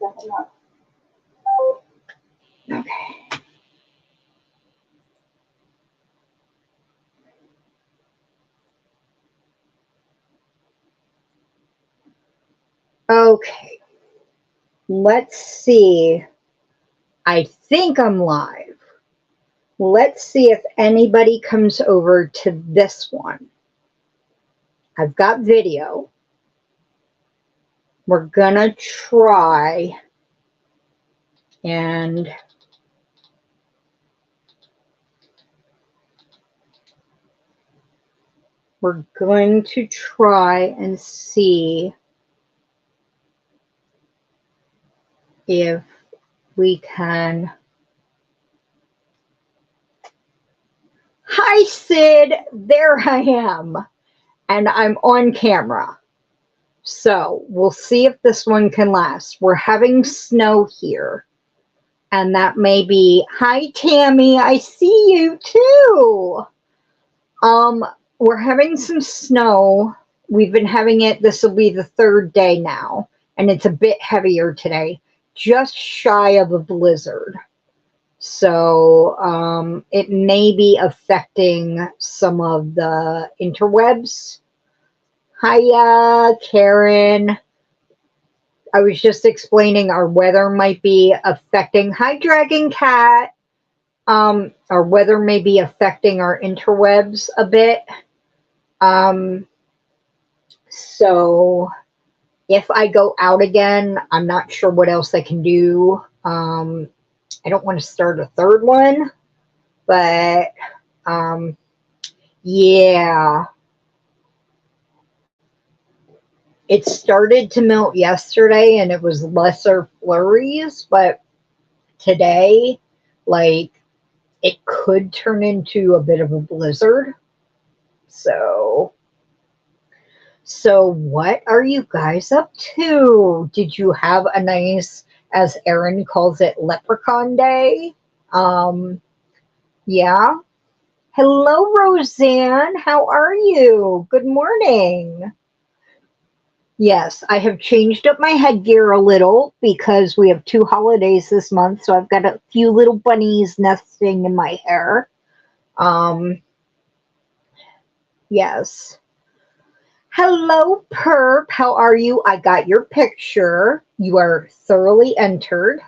Okay. Okay. Let's see. I think I'm live. Let's see if anybody comes over to this one. I've got video. We're gonna try and we're going to try and see if we can. Hi, Sid. There I am. And I'm on camera. So we'll see if this one can last. We're having snow here. And that may be, hi, Tammy. I see you too. We're having some snow. We've been having it. This will be the third day now. And it's a bit heavier today. Just shy of a blizzard. So it may be affecting some of the interwebs. Hiya, Karen. I was just explaining our weather might be affecting. Hi, Dragon Cat. Our weather may be affecting our interwebs a bit. So if I go out again, I'm not sure what else I can do. I don't want to start a third one, but yeah. It started to melt yesterday and it was lesser flurries, but today, like, it could turn into a bit of a blizzard. So what are you guys up to? Did you have a nice, as Erin calls it, leprechaun day? Yeah. Hello, Roseanne. How are you? Good morning. Yes, I have changed up my headgear a little because we have 2 holidays this month, so I've got a few little bunnies nesting in my hair. Yes. Hello, Perp. How are you? I got your picture. You are thoroughly entered.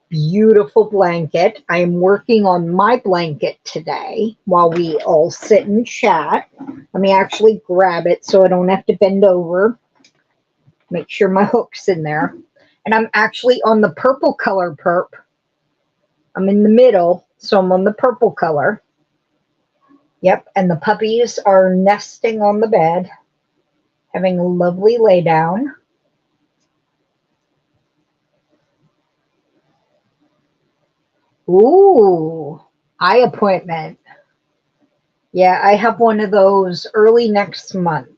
Beautiful blanket. I am working on my blanket today while we all sit and chat. Let me actually grab it so I don't have to bend over. Make sure my hook's in there. And I'm actually on the purple color, Perp. I'm in the middle, so I'm on the purple color. Yep, and the puppies are nesting on the bed, having a lovely lay down. Ooh, eye appointment. Yeah, I have one of those early next month.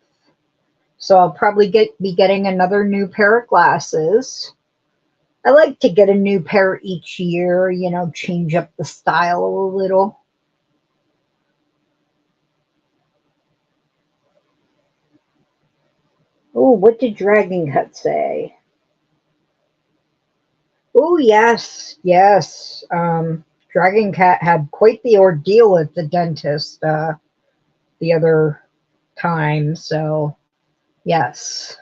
So I'll probably be getting another new pair of glasses. I like to get a new pair each year, you know, change up the style a little. Oh, what did Dragon Cut say? Oh, yes, yes. Dragon Cat had quite the ordeal at the dentist the other time, so yes.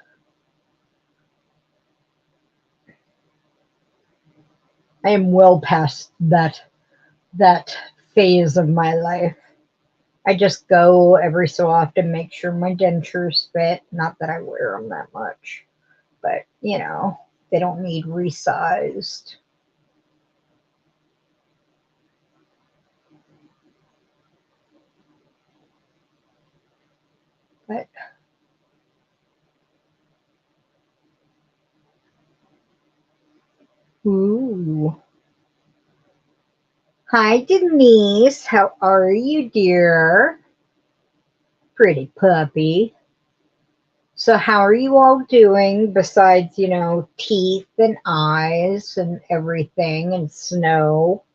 I am well past that phase of my life. I just go every so often, make sure my dentures fit. Not that I wear them that much, but you know, they don't need resized. But ooh. Hi, Denise. How are you, dear? Pretty puppy. So how are you all doing besides, you know, teeth and eyes and everything and snow?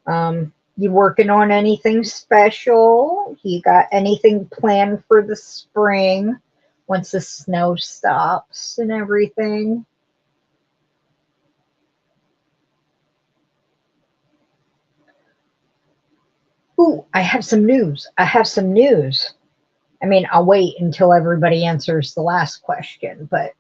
You working on anything special? You got anything planned for the spring once the snow stops and everything? Ooh, I have some news. I have some news. I mean, I'll wait until everybody answers the last question, but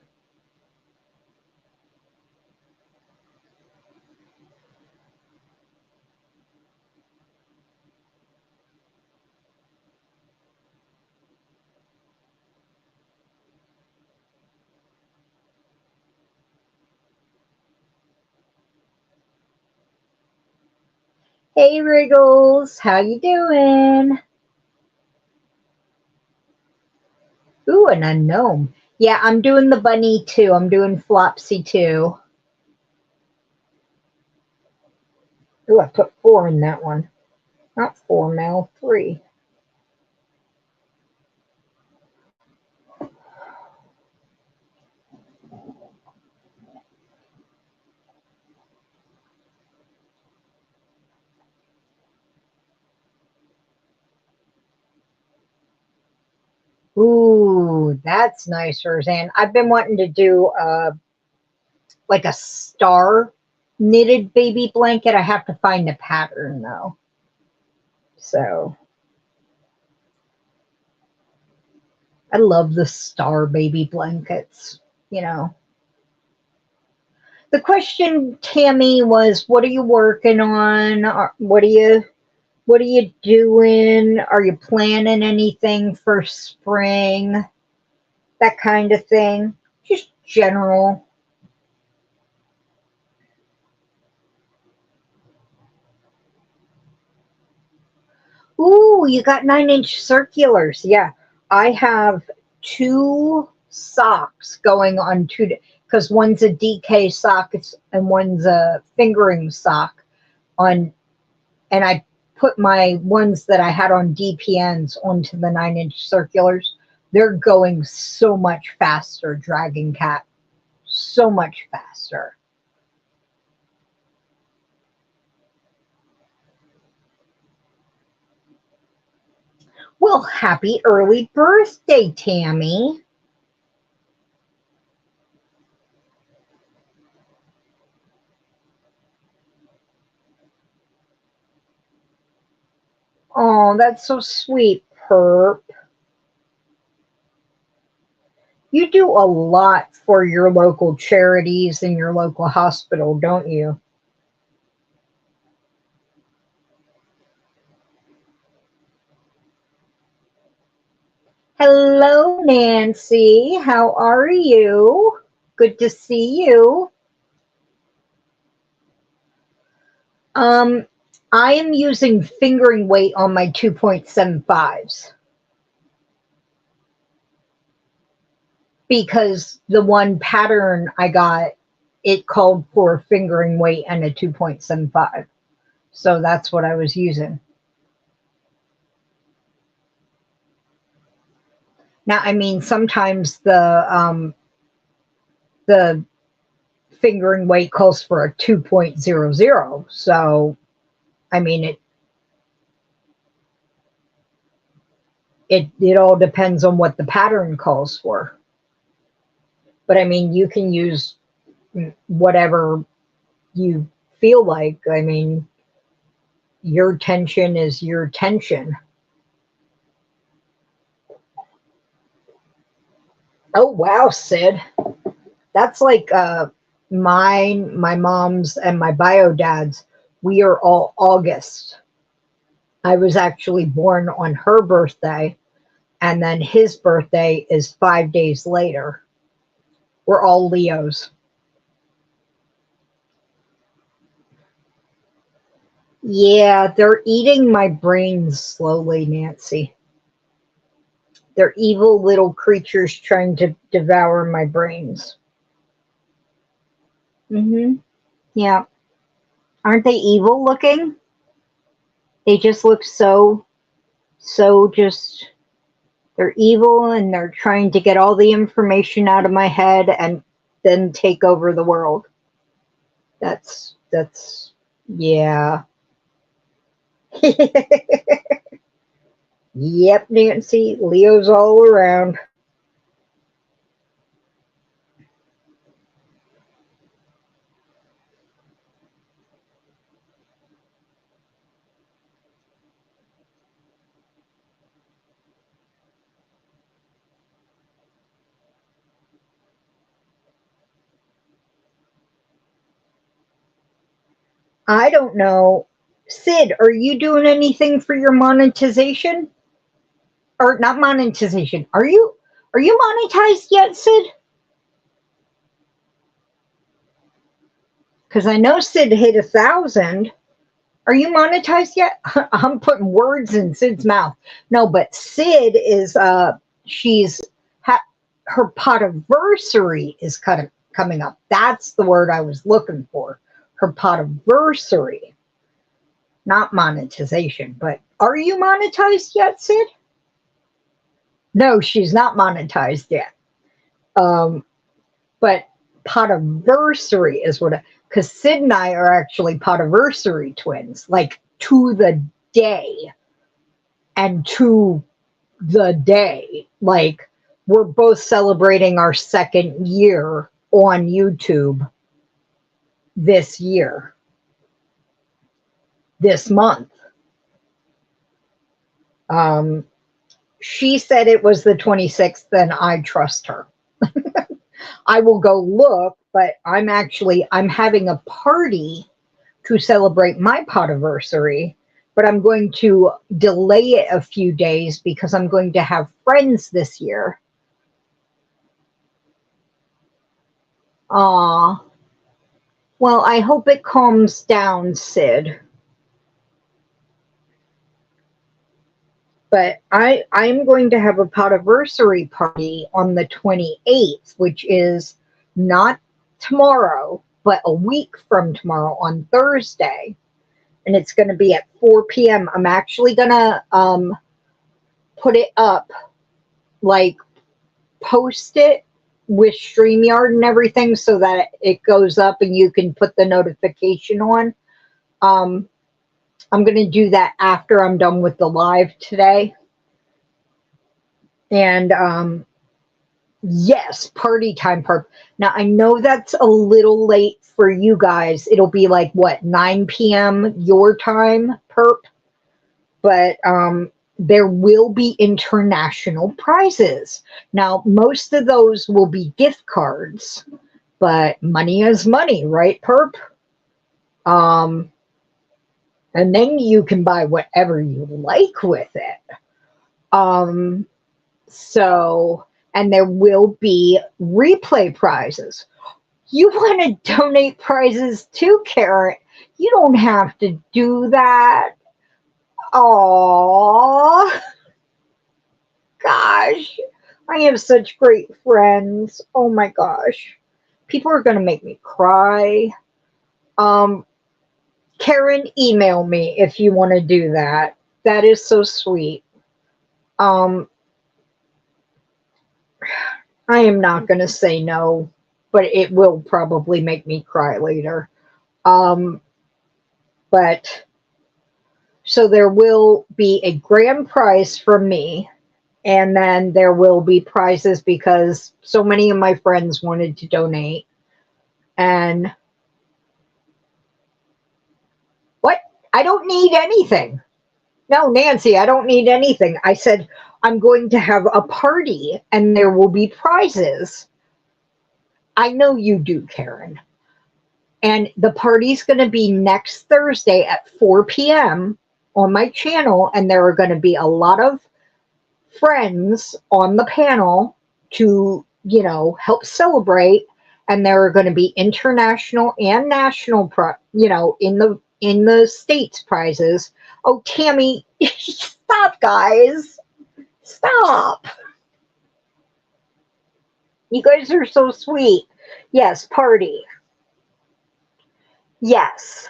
hey Wriggles, how you doing? Ooh, an unknown. Yeah, I'm doing the bunny too. I'm doing Flopsy too. Ooh, I put 4 in that one. Not 4 now, 3. Ooh, that's nice, Roseanne. I've been wanting to do like a star knitted baby blanket. I have to find the pattern though. So I love the star baby blankets, you know. The question, Tammy, was what are you working on? What are you doing? Are you planning anything for spring? That kind of thing. Just general. Ooh, you got 9-inch circulars. Yeah. I have 2 socks going on 2 because one's a DK sock and one's a fingering sock on, and I put my ones that I had on DPNs onto the 9-inch circulars. They're going so much faster, Dragon Cat. So much faster. Well, happy early birthday, Tammy. Oh, that's so sweet, Perp. You do a lot for your local charities and your local hospital, don't you? Hello, Nancy. How are you? Good to see you. Um, I am using fingering weight on my 2.75s because the one pattern I got, it called for fingering weight and a 2.75. So that's what I was using. Now, I mean, sometimes the fingering weight calls for a 2.00. So, I mean, it all depends on what the pattern calls for. But I mean, you can use whatever you feel like. I mean, your tension is your tension. Oh wow, Sid. That's like mine, my mom's, and my bio dad's. We are all August. I was actually born on her birthday, and then his birthday is 5 days later. We're all Leos. Yeah, they're eating my brains slowly, Nancy. They're evil little creatures trying to devour my brains. Yeah. Aren't they evil looking? They just look so just, they're evil and they're trying to get all the information out of my head and then take over the world. Yeah. Yep, Nancy, Leo's all around. I don't know. Sid, are you doing anything for your monetization? Or not monetization. Are you monetized yet, Sid? Because I know Sid hit 1,000. Are you monetized yet? I'm putting words in Sid's mouth. No, but Sid is she's her potiversary is coming up. That's the word I was looking for. Her potiversary, not monetization. But are you monetized yet, Sid? No, she's not monetized yet. But potiversary is what, because Sid and I are actually potiversary twins, like to the day and to the day. Like we're both celebrating our 2nd year on YouTube this year, this month. She said it was the 26th, and I trust her. I will go look, but I'm having a party to celebrate my potiversary, but I'm going to delay it a few days because I'm going to have friends this year. Aw. Well, I hope it calms down, Sid. But I'm going to have a potiversary party on the 28th, which is not tomorrow, but a week from tomorrow on Thursday. And it's going to be at 4 p.m. I'm actually going to put it up, like post it with StreamYard and everything so that it goes up and you can put the notification on. I'm going to do that after I'm done with the live today. And yes, party time, Perp. Now, I know that's a little late for you guys. It'll be like, what, 9 p.m. your time, Perp? But there will be international prizes. Now, most of those will be gift cards, but money is money, right, Perp? And then you can buy whatever you like with it. So, and there will be replay prizes. You want to donate prizes too, Karen? You don't have to do that. Aww. Gosh, I have such great friends. Oh my gosh. People are going to make me cry. Karen, email me if you want to do that. That is so sweet. I am not going to say no, but it will probably make me cry later. But so there will be a grand prize from me, and then there will be prizes because so many of my friends wanted to donate. And what? I don't need anything. No, Nancy, I don't need anything. I said I'm going to have a party and there will be prizes. I know you do, Karen. And the party's going to be next Thursday at 4 p.m. on my channel, and there are going to be a lot of friends on the panel to, help celebrate. And there are going to be international and national, in the States prizes. Oh, Tammy, stop, guys. Stop. You guys are so sweet. Yes, party. Yes.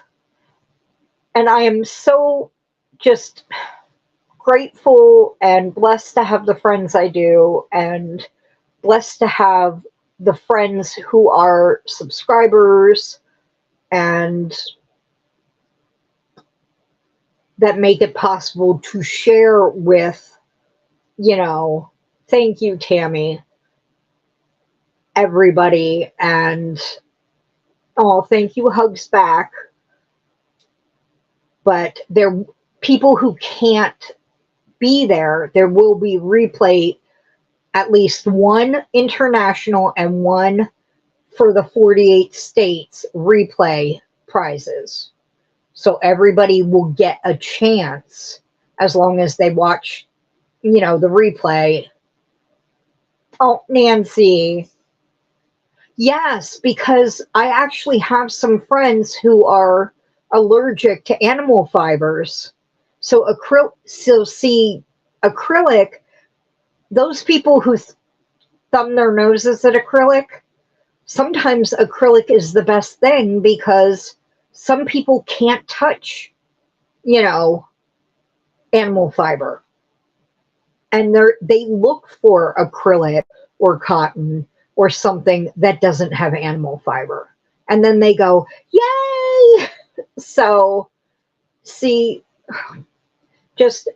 And I am so just grateful and blessed to have the friends I do, and blessed to have the friends who are subscribers and that make it possible to share with, thank you, Tammy, everybody. And thank you, hugs back. But there, people who can't be there, there will be replay, at least one international and one for the 48 states replay prizes. So everybody will get a chance as long as they watch, the replay. Oh, Nancy. Yes, because I actually have some friends who are allergic to animal fibers. So see, acrylic, those people who thumb their noses at acrylic, sometimes acrylic is the best thing because some people can't touch, you know, animal fiber. And they look for acrylic or cotton or something that doesn't have animal fiber. And then they go, yay! So, see, just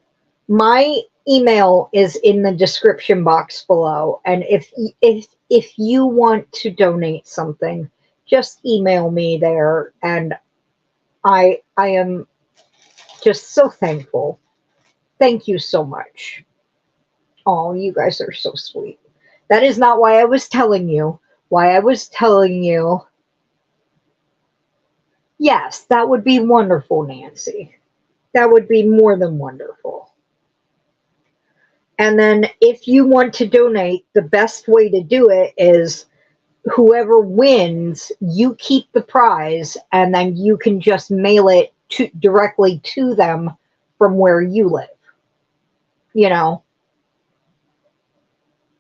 my email is in the description box below. And if you want to donate something, just email me there. And I am just so thankful. Thank you so much. Oh, you guys are so sweet. That is not why I was telling you. Why I was telling you, yes, that would be wonderful, Nancy. That would be more than wonderful. And then if you want to donate, the best way to do it is whoever wins, you keep the prize and then you can just mail it directly to them from where you live, you know?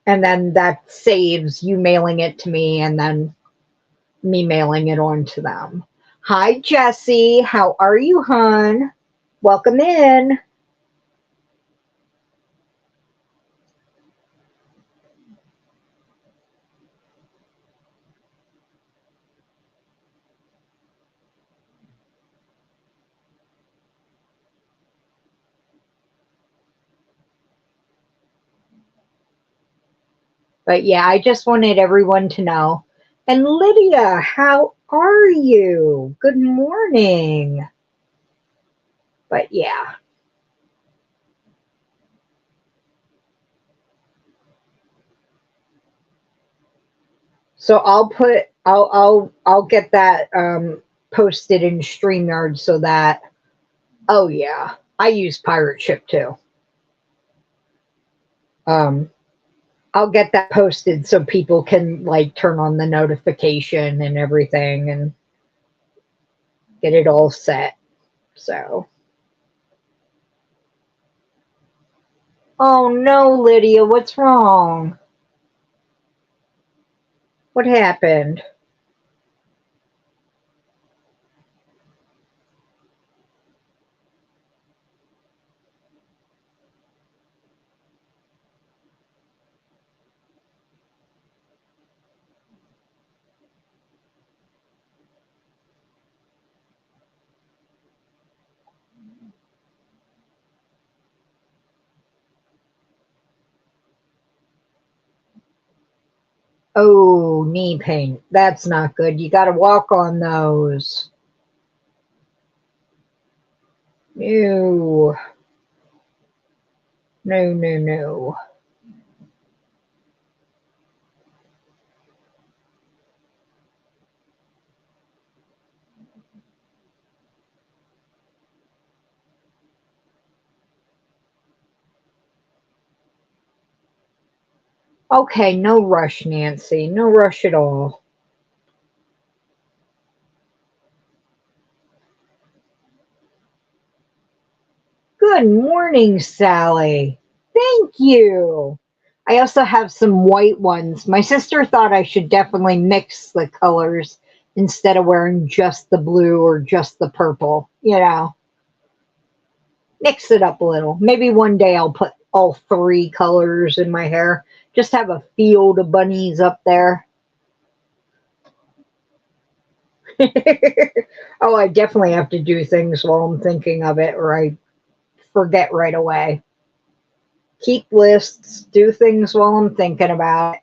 And then that saves you mailing it to me and then me mailing it on to them. Hi, Jessie. How are you, hon? Welcome in. But yeah, I just wanted everyone to know. And Lydia, how are you? Good morning. But yeah. So I'll get that posted in StreamYard so that, oh yeah, I use Pirate Ship too. Um I'll get that posted so people can like turn on the notification and everything and get it all set. So, oh no, Lydia, what's wrong? What happened? Oh, knee pain. That's not good. You got to walk on those. No, no, no, no. Okay, no rush, Nancy. No rush at all. Good morning, Sally. Thank you. I also have some white ones. My sister thought I should definitely mix the colors instead of wearing just the blue or just the purple. Mix it up a little. Maybe one day I'll put all three colors in my hair. Just have a field of bunnies up there. Oh, I definitely have to do things while I'm thinking of it or I forget right away. Keep lists, do things while I'm thinking about it.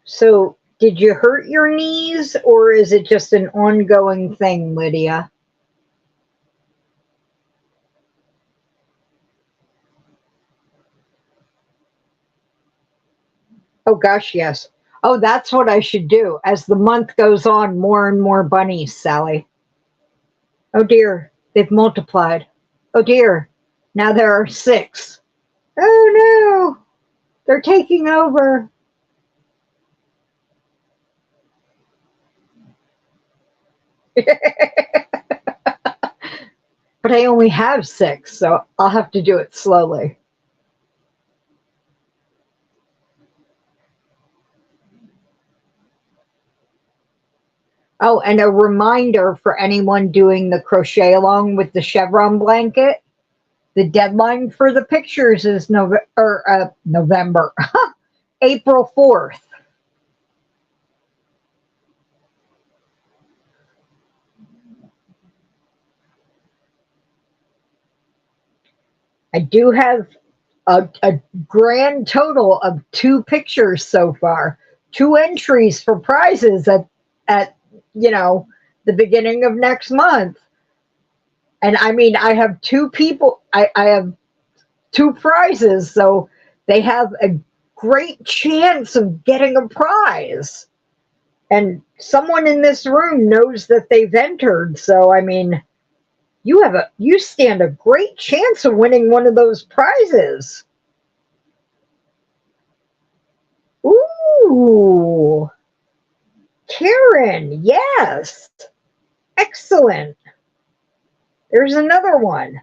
So, did you hurt your knees or is it just an ongoing thing, Lydia? Oh gosh, yes. Oh, that's what I should do. As the month goes on, more and more bunnies, Sally. Oh dear, they've multiplied. Oh dear, now there are 6. Oh no, they're taking over. But I only have 6, so I'll have to do it slowly. Oh, and a reminder for anyone doing the crochet along with the chevron blanket. The deadline for the pictures is November, April 4th. I do have a grand total of 2 pictures so far, 2 entries for prizes at you know the beginning of next month. And I mean, I have 2 people. I have 2 prizes, so they have a great chance of getting a prize. And someone in this room knows that they've entered, so I mean, you stand a great chance of winning one of those prizes. Ooh, Karen, yes. Excellent. There's another one.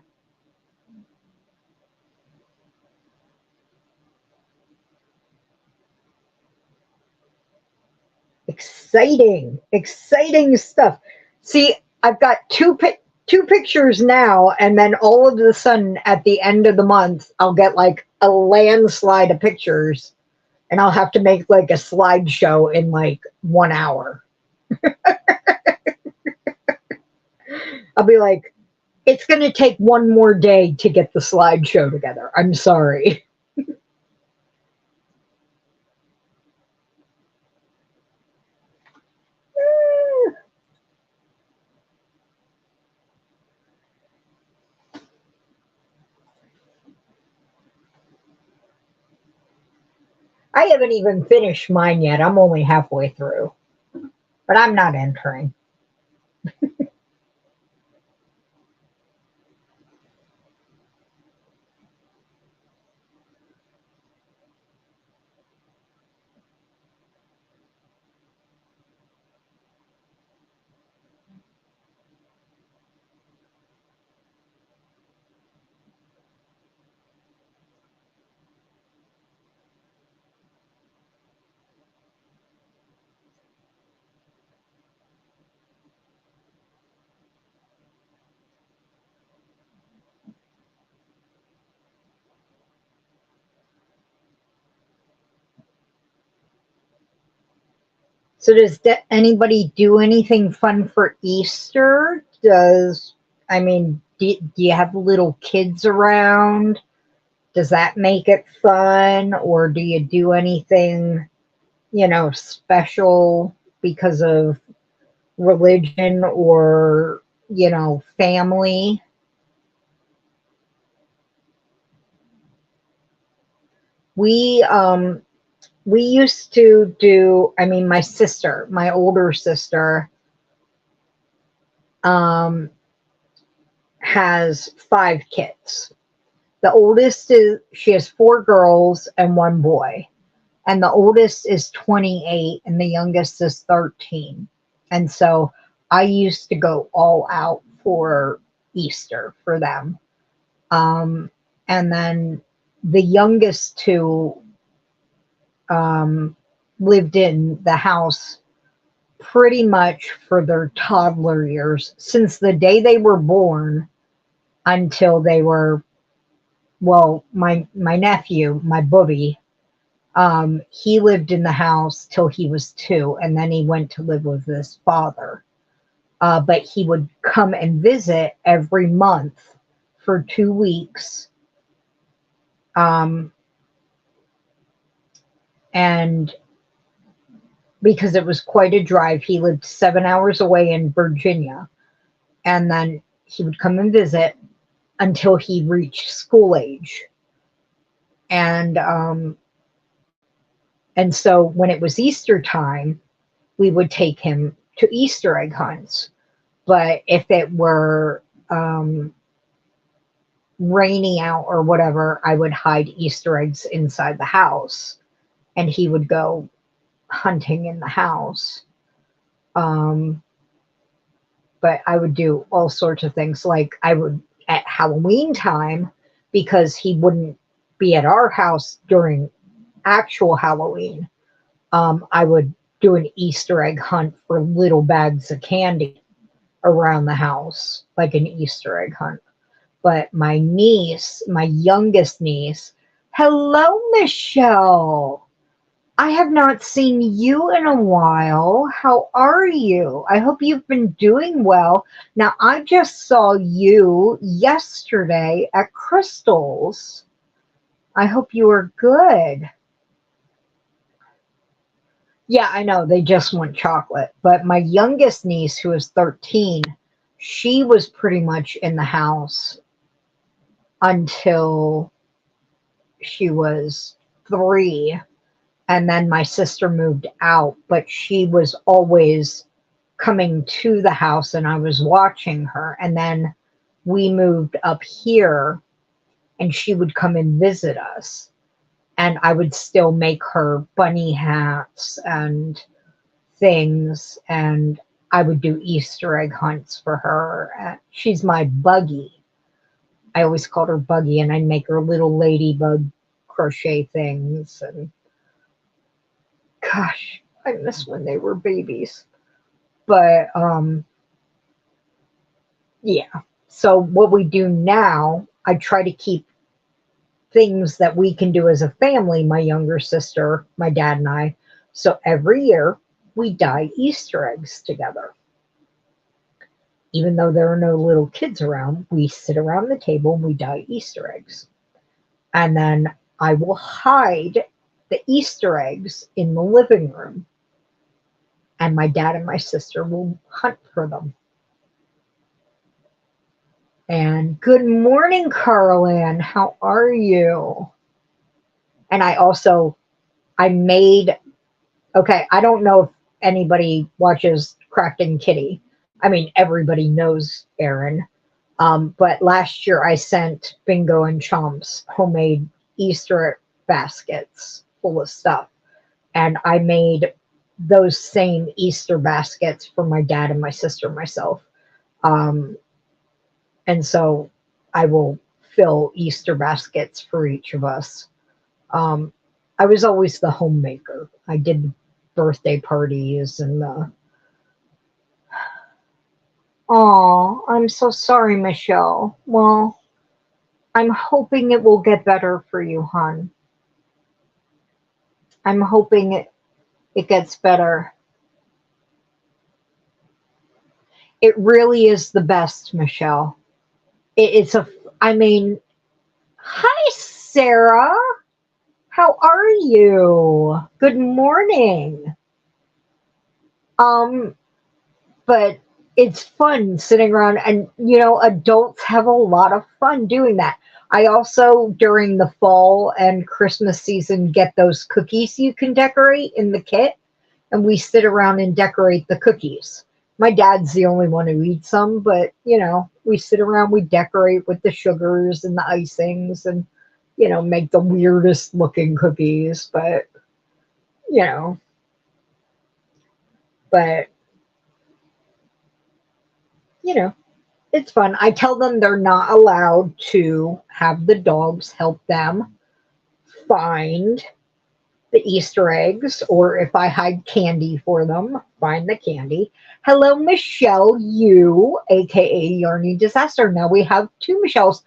Exciting, exciting stuff. See, I've got two pictures now, and then all of a sudden, at the end of the month, I'll get like a landslide of pictures, and I'll have to make like a slideshow in like 1 hour. I'll be like, it's going to take one more day to get the slideshow together. I'm sorry. I haven't even finished mine yet. I'm only halfway through, but I'm not entering. So does anybody do anything fun for Easter? I mean, do you have little kids around? Does that make it fun? Or do you do anything, special because of religion or, family? We, um, we used to do, I mean, my older sister, um, has 5 kids. The oldest she has 4 girls and 1 boy. And the oldest is 28 and the youngest is 13. And so I used to go all out for Easter for them. Um, and then the youngest 2 um, lived in the house pretty much for their toddler years, since the day they were born until they were, well, my nephew, my booby, he lived in the house till he was 2, and then he went to live with his father. But he would come and visit every month for 2 weeks. Um, and because it was quite a drive, he lived 7 hours away in Virginia. And then he would come and visit until he reached school age. And And so when it was Easter time, we would take him to Easter egg hunts. But if it were rainy out or whatever, I would hide Easter eggs inside the house and he would go hunting in the house. Um, but I would do all sorts of things. Like I would at Halloween time, because he wouldn't be at our house during actual Halloween. I would do an Easter egg hunt for little bags of candy around the house, like an Easter egg hunt. But my niece, my youngest niece, hello, Michelle. I have not seen you in a while. How are you? I hope you've been doing well. Now, I just saw you yesterday at Crystal's. I hope you are good. Yeah, I know, they just want chocolate. But my youngest niece, who is 13, she was pretty much in the house until she was 3. And then my sister moved out, but she was always coming to the house and I was watching her. And then we moved up here and she would come and visit us. And I would still make her bunny hats and things. And I would do Easter egg hunts for her. She's my buggy. I always called her Buggy, and I'd make her little ladybug crochet things. And gosh, I miss when they were babies. But yeah. So what we do now, I try to keep things that we can do as a family, my younger sister, my dad, and I. So every year we dye Easter eggs together. Even though there are no little kids around, we sit around the table and we dye Easter eggs. And then I will hide the Easter eggs in the living room. And my dad and my sister will hunt for them. And good morning, Carlin. How are you? And I made, okay, I don't know if anybody watches Crafting Kitty. I mean, everybody knows Erin. But last year I sent Bingo and Chomps homemade Easter baskets full of stuff. And I made those same Easter baskets for my dad and my sister and myself. And so I will fill Easter baskets for each of us. I was always the homemaker. I did birthday parties and the... Oh, I'm so sorry, Michelle. Well, I'm hoping it will get better for you, hon. I'm hoping it gets better. It really is the best, Michelle. I mean, hi, Sarah. How are you? Good morning. But it's fun sitting around and, adults have a lot of fun doing that. I also, during the fall and Christmas season, get those cookies you can decorate in the kit, and we sit around and decorate the cookies. My dad's the only one who eats them, but, we sit around, we decorate with the sugars and the icings and, make the weirdest looking cookies, but, but, it's fun. I tell them they're not allowed to have the dogs help them find the Easter eggs, or if I hide candy for them, find the candy. Hello, Michelle, you, aka Yarny Disaster. Now we have 2 Michelles.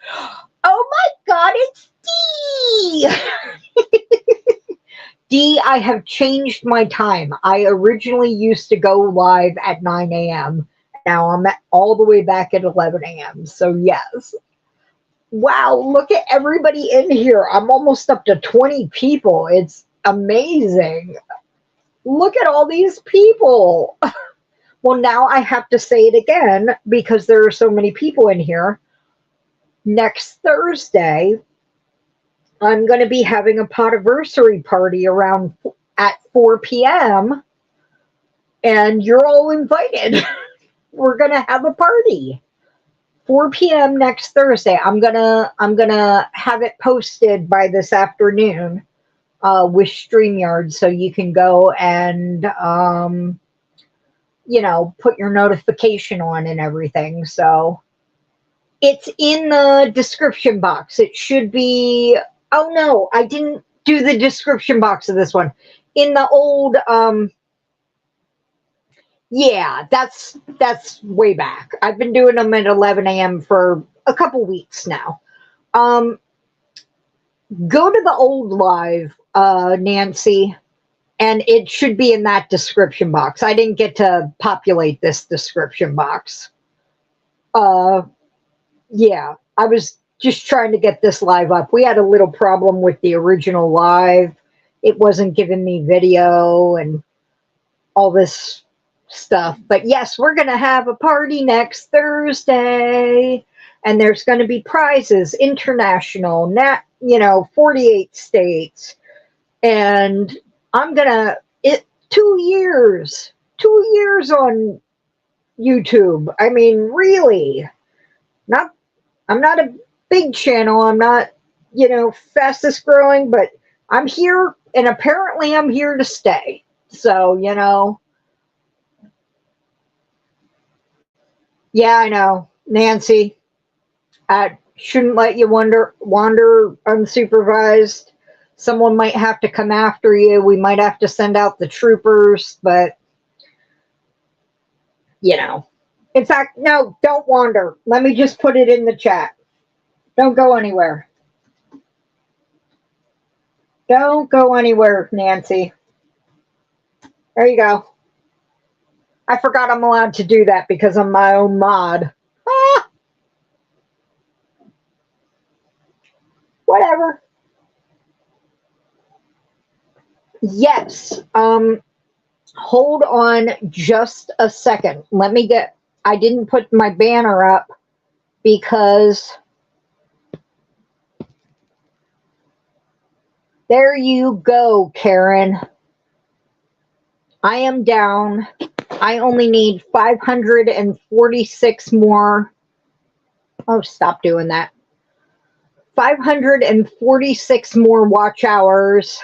Oh my God, it's Dee! Dee, I have changed my time. I originally used to go live at 9 a.m. Now I'm all the way back at 11 a.m. So yes. Wow, look at everybody in here. I'm almost up to 20 people. It's amazing. Look at all these people. Well, now I have to say it again because there are so many people in here. Next Thursday, I'm going to be having a podiversary party around at 4 p.m. and you're all invited. We're gonna have a party. 4 p.m. next Thursday. I'm gonna have it posted by this afternoon with StreamYard, so you can go and put your notification on and everything. So it's in the description box. It should be. Oh no, I didn't do the description box of this one. In the old yeah, that's way back. I've been doing them at 11 a.m. for a couple weeks now. Um, Go to the old live, Nancy, and it should be in that description box. I didn't get to populate this description box. Uh, yeah, I was just trying to get this live up. We had a little problem with the original live. It wasn't giving me video and all this stuff. But yes, we're going to have a party next Thursday, and there's going to be prizes, international, 48 states. And I'm going to, 2 years on YouTube. I mean, really, not, I'm not a big channel. I'm not, fastest growing, but I'm here, and apparently I'm here to stay. So, yeah, I know, Nancy. I shouldn't let you wander unsupervised. Someone might have to come after you. We might have to send out the troopers, but In fact, no, don't wander. Let me just put it in the chat. Don't go anywhere. Don't go anywhere, Nancy. There you go. I forgot I'm allowed to do that because I'm my own mod. Ah, whatever. Yes. Hold on just a second. I didn't put my banner up because there you go, Karen. I am down. I only need 546 more. Oh, stop doing that. 546 more watch hours.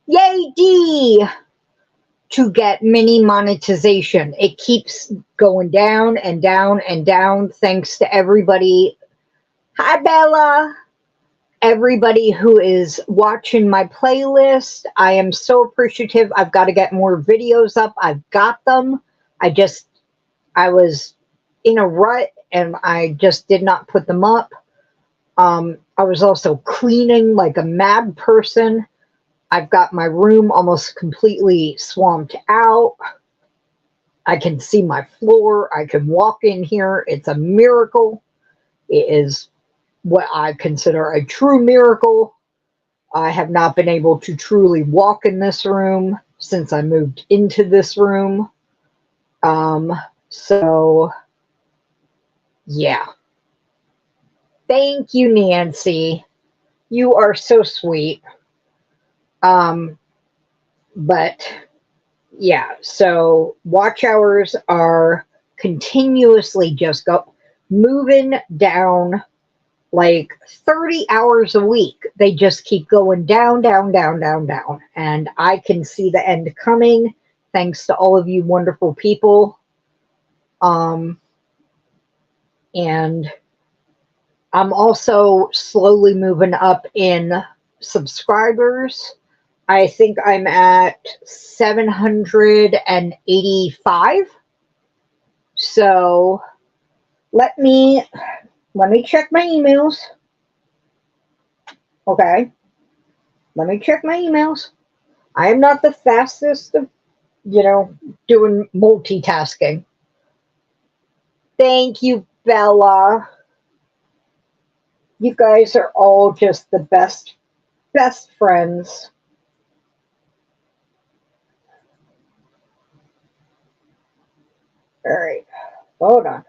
Yay, D! To get mini monetization. It keeps going down and down and down thanks to everybody. Hi, Bella. Everybody who is watching my playlist. I am so appreciative. I've got to get more videos up. I've got them. I was in a rut and I just did not put them up. I was also cleaning like a mad person. I've got my room almost completely swamped out. I can see my floor. I can walk in here. It's a miracle. It is what I consider a true miracle. I have not been able to truly walk in this room since I moved into this room. So, yeah. Thank you, Nancy. You are so sweet. But yeah, so watch hours are continuously just moving down like 30 hours a week. They just keep going down, down, down, down, down. And I can see the end coming thanks to all of you wonderful people. And I'm also slowly moving up in subscribers. I think I'm at 785. So let me check my emails. Okay. Let me check my emails. I am not the fastest of, doing multitasking. Thank you, Bella. You guys are all just the best friends. All right, hold on.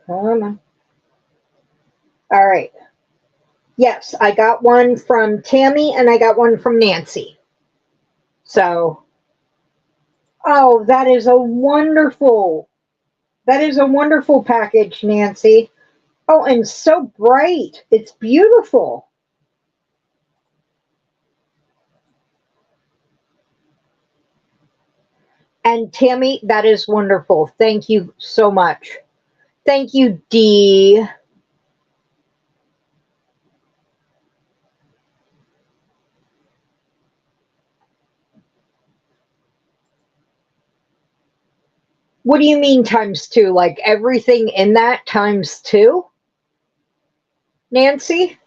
Come on. All right. Yes, I got one from Tammy and I got one from Nancy. So, oh, that is a wonderful package, Nancy. Oh, and so bright. It's beautiful. And Tammy, that is wonderful. Thank you so much. Thank you, Dee. What do you mean times two? Like everything in that times two, Nancy?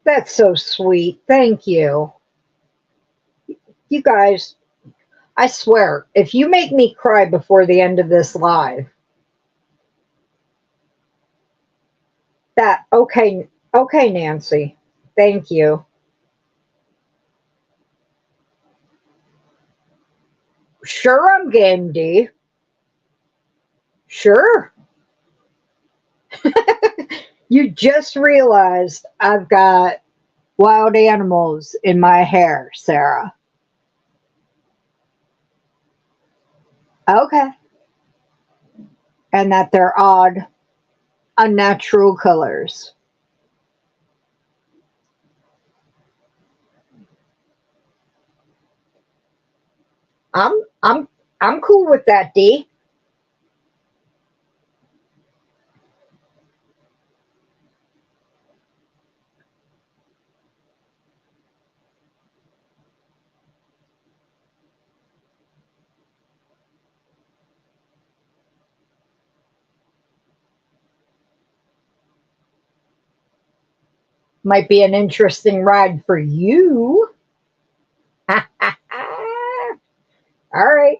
That's so sweet. Thank you. You guys, I swear, if you make me cry before the end of this live, okay, Nancy. Thank you. Sure, I'm game, D. Sure. You just realized I've got wild animals in my hair, Sarah. Okay. And that they're odd, unnatural colors. I'm I'm I'm cool with that, D. Might be an interesting ride for you. All right.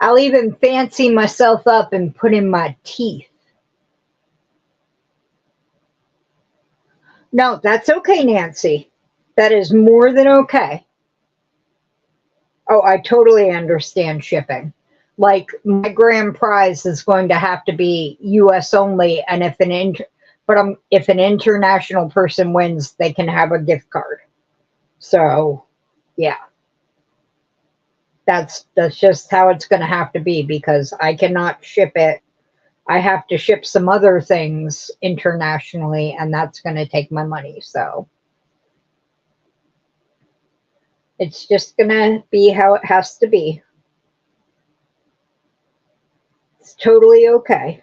I'll even fancy myself up and put in my teeth. No, that's okay, Nancy. That is more than okay. Oh, I totally understand shipping. Like my grand prize is going to have to be US only, and if an international person wins, they can have a gift card. So, yeah, that's just how it's going to have to be because I cannot ship it. I have to ship some other things internationally, and that's going to take my money. So, it's just going to be how it has to be. It's totally okay.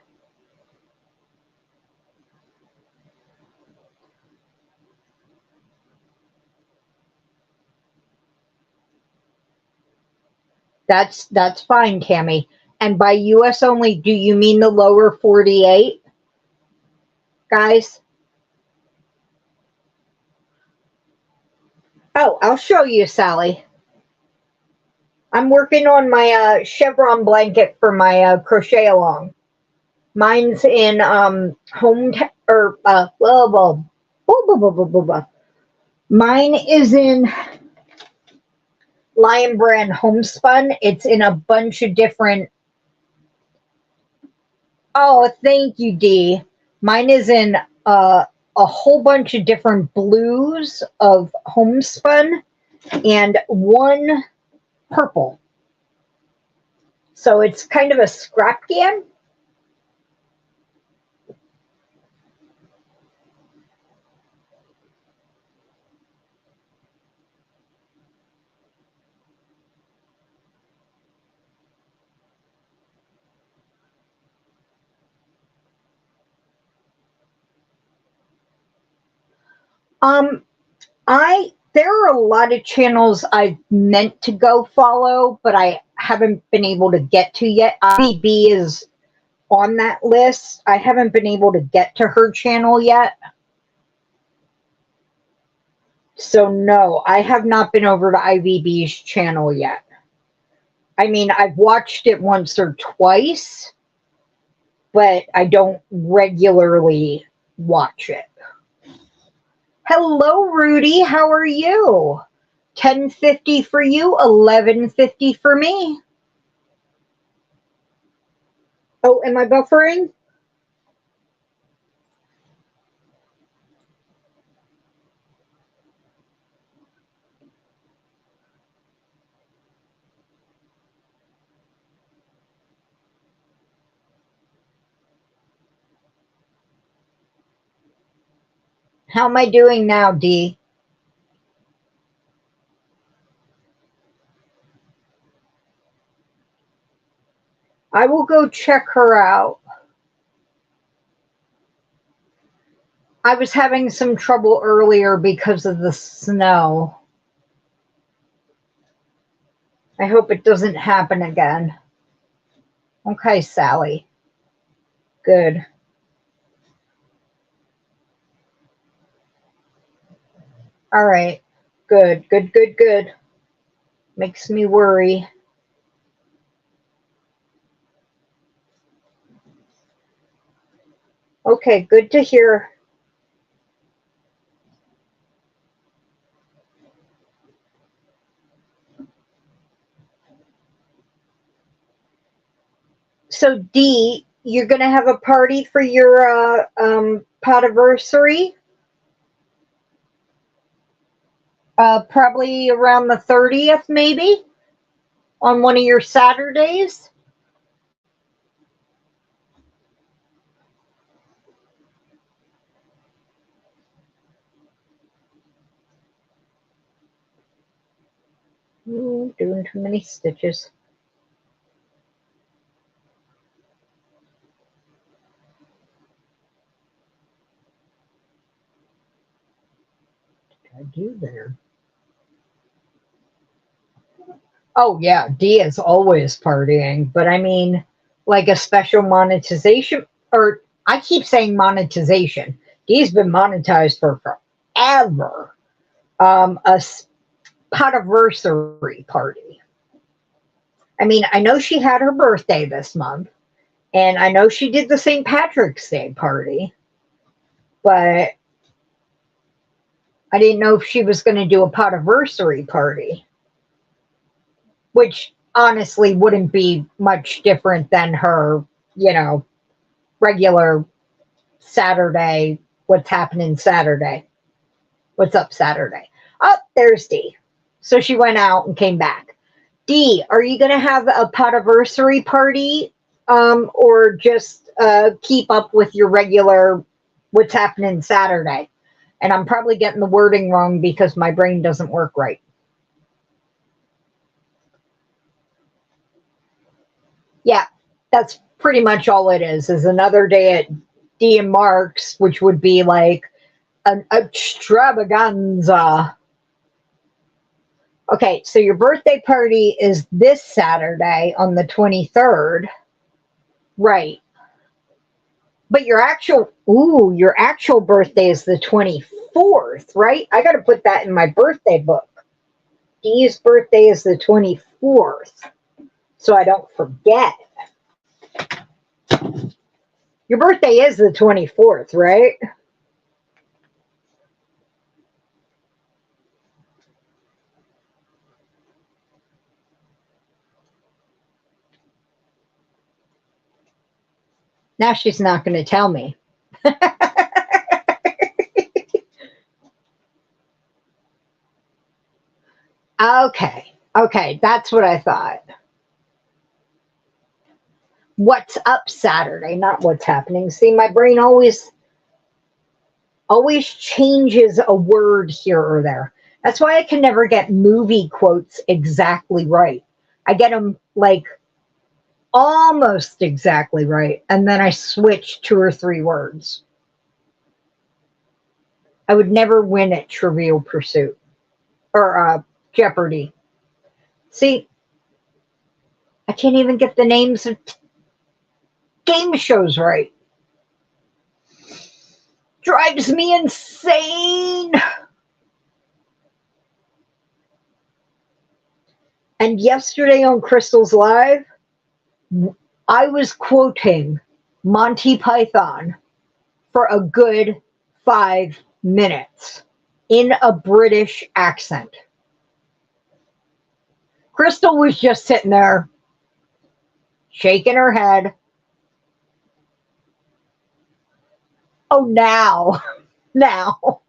That's fine, Tammy. And by US only, do you mean the lower 48, guys? Oh, I'll show you, Sally. I'm working on my chevron blanket for my crochet along. Mine's in home or mine is in Lion Brand Homespun. It's in a bunch of different. Oh, thank you, Dee. Mine is in a whole bunch of different blues of homespun and one purple. So it's kind of a scrap can. Um, I there are a lot of channels I've meant to go follow, but I haven't been able to get to yet. IBB is on that list. I haven't been able to get to her channel yet. So no, I have not been over to IVB's channel yet. I mean, I've watched it once or twice, but I don't regularly watch it. Hello, Rudy. How are you? 10.50 for you, 11.50 for me. Oh, am I buffering? How am I doing now, Dee? I will go check her out. I was having some trouble earlier because of the snow. I hope it doesn't happen again. Okay, Sally. Good. All right. Good, good, good, good. Makes me worry. Okay, good to hear. So, Dee, you're going to have a party for your podiversary? Probably around the 30th, maybe? On one of your Saturdays? Doing too many stitches. What did I do there? Oh, yeah, Dee is always partying, but I mean, like a special monetization, or I keep saying monetization. Dee's been monetized for forever. A podiversary party. I mean, I know she had her birthday this month, and I know she did the St. Patrick's Day party, but I didn't know if she was going to do a podiversary party, which honestly wouldn't be much different than her, regular Saturday. What's happening Saturday? What's up Saturday? Oh, there's Dee. So she went out and came back. Dee, are you going to have a podiversary party, or just keep up with your regular what's happening Saturday? And I'm probably getting the wording wrong because my brain doesn't work right. Yeah, that's pretty much all it is another day at Dee and Mark's, which would be like an extravaganza. Okay, so your birthday party is this Saturday on the 23rd. Right. But your actual birthday is the 24th, right? I got to put that in my birthday book. Dee's birthday is the 24th, so I don't forget. Your birthday is the 24th, right? Now she's not going to tell me. Okay, that's what I thought. What's up Saturday, not what's happening. See, my brain always changes a word here or there. That's why I can never get movie quotes exactly right. I get them like almost exactly right, and then I switch two or three words. I would never win at Trivial Pursuit or Jeopardy. See, I can't even get the names of game shows right. Drives me insane. And yesterday on Crystal's Live, I was quoting Monty Python for a good 5 minutes in a British accent. Crystal was just sitting there, shaking her head. Oh, now. Now.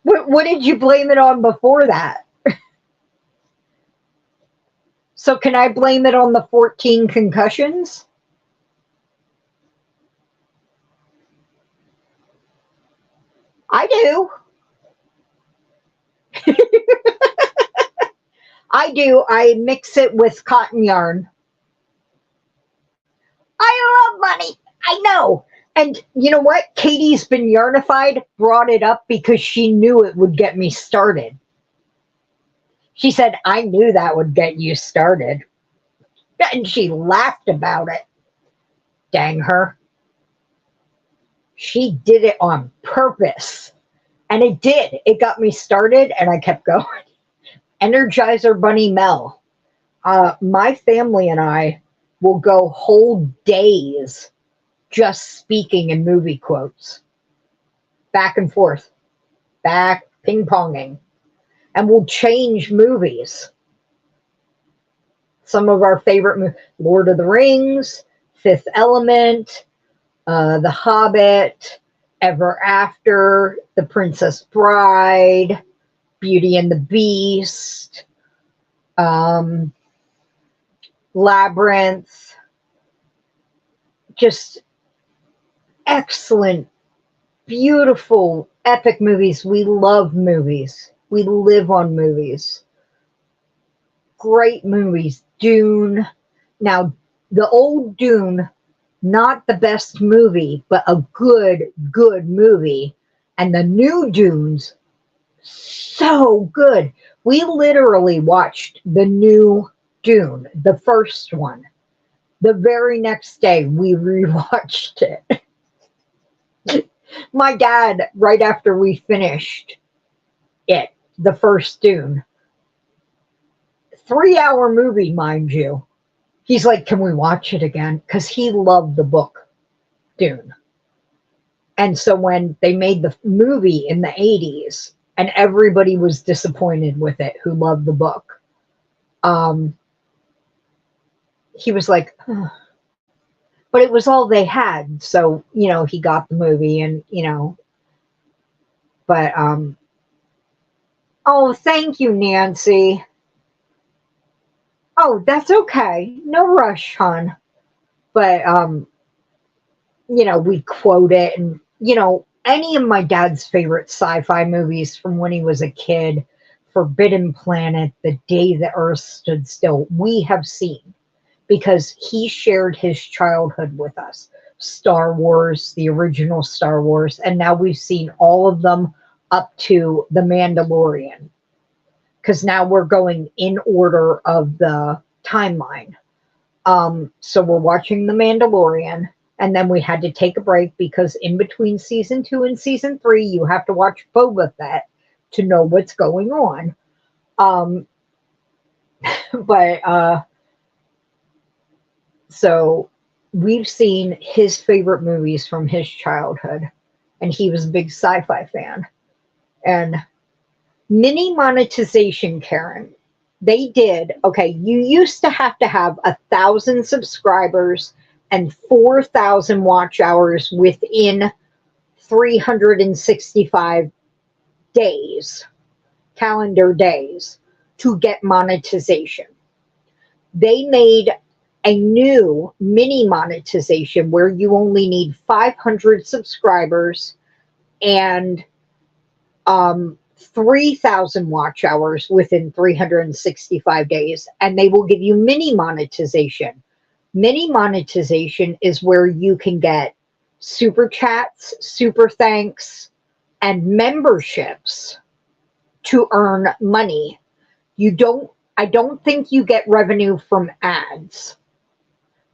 What did you blame it on before that? So can I blame it on the 14 concussions? I do. I do. I mix it with cotton yarn. I love money. I know. And you know what? Katie's been yarnified, brought it up because she knew it would get me started. She said, I knew that would get you started. And she laughed about it. Dang her. She did it on purpose. And it did. It got me started and I kept going. Energizer Bunny Mel. My family and I will go whole days just speaking in movie quotes. Back and forth. Back ping-ponging. And we'll change movies. Some of our favorite movies. Lord of the Rings, Fifth Element, The Hobbit, Ever After, The Princess Bride, Beauty and the Beast, Labyrinth. Just excellent, beautiful, epic movies. We love movies. We live on movies. Great movies. Dune. Now, the old Dune, not the best movie, but a good movie. And the new Dunes, so good. We literally watched the new Dune, the first one. The very next day, we rewatched it. My dad, right after we finished it, the first Dune, 3-hour movie, mind you. He's like, can we watch it again? Because he loved the book, Dune. And so when they made the movie in the 80s, and everybody was disappointed with it who loved the book, he was like, oh. But it was all they had. So, he got the movie and, but, oh, thank you, Nancy. Oh, that's okay. No rush, hon. But, we quote it and, any of my dad's favorite sci-fi movies from when he was a kid, Forbidden Planet, The Day the Earth Stood Still, we have seen because he shared his childhood with us. Star Wars, the original Star Wars, and now we've seen all of them up to The Mandalorian. Because now we're going in order of the timeline. So we're watching The Mandalorian, and then we had to take a break because in between season 2 and season 3, you have to watch Boba Fett to know what's going on. So we've seen his favorite movies from his childhood, and he was a big sci-fi fan. And mini monetization, Karen, they did. Okay, you used to have 1,000 subscribers and 4,000 watch hours within 365 days, calendar days, to get monetization. They made a new mini monetization where you only need 500 subscribers and 3,000 watch hours within 365 days, and they will give you mini monetization. Mini monetization is where you can get super chats, super thanks, and memberships to earn money. I don't think you get revenue from ads,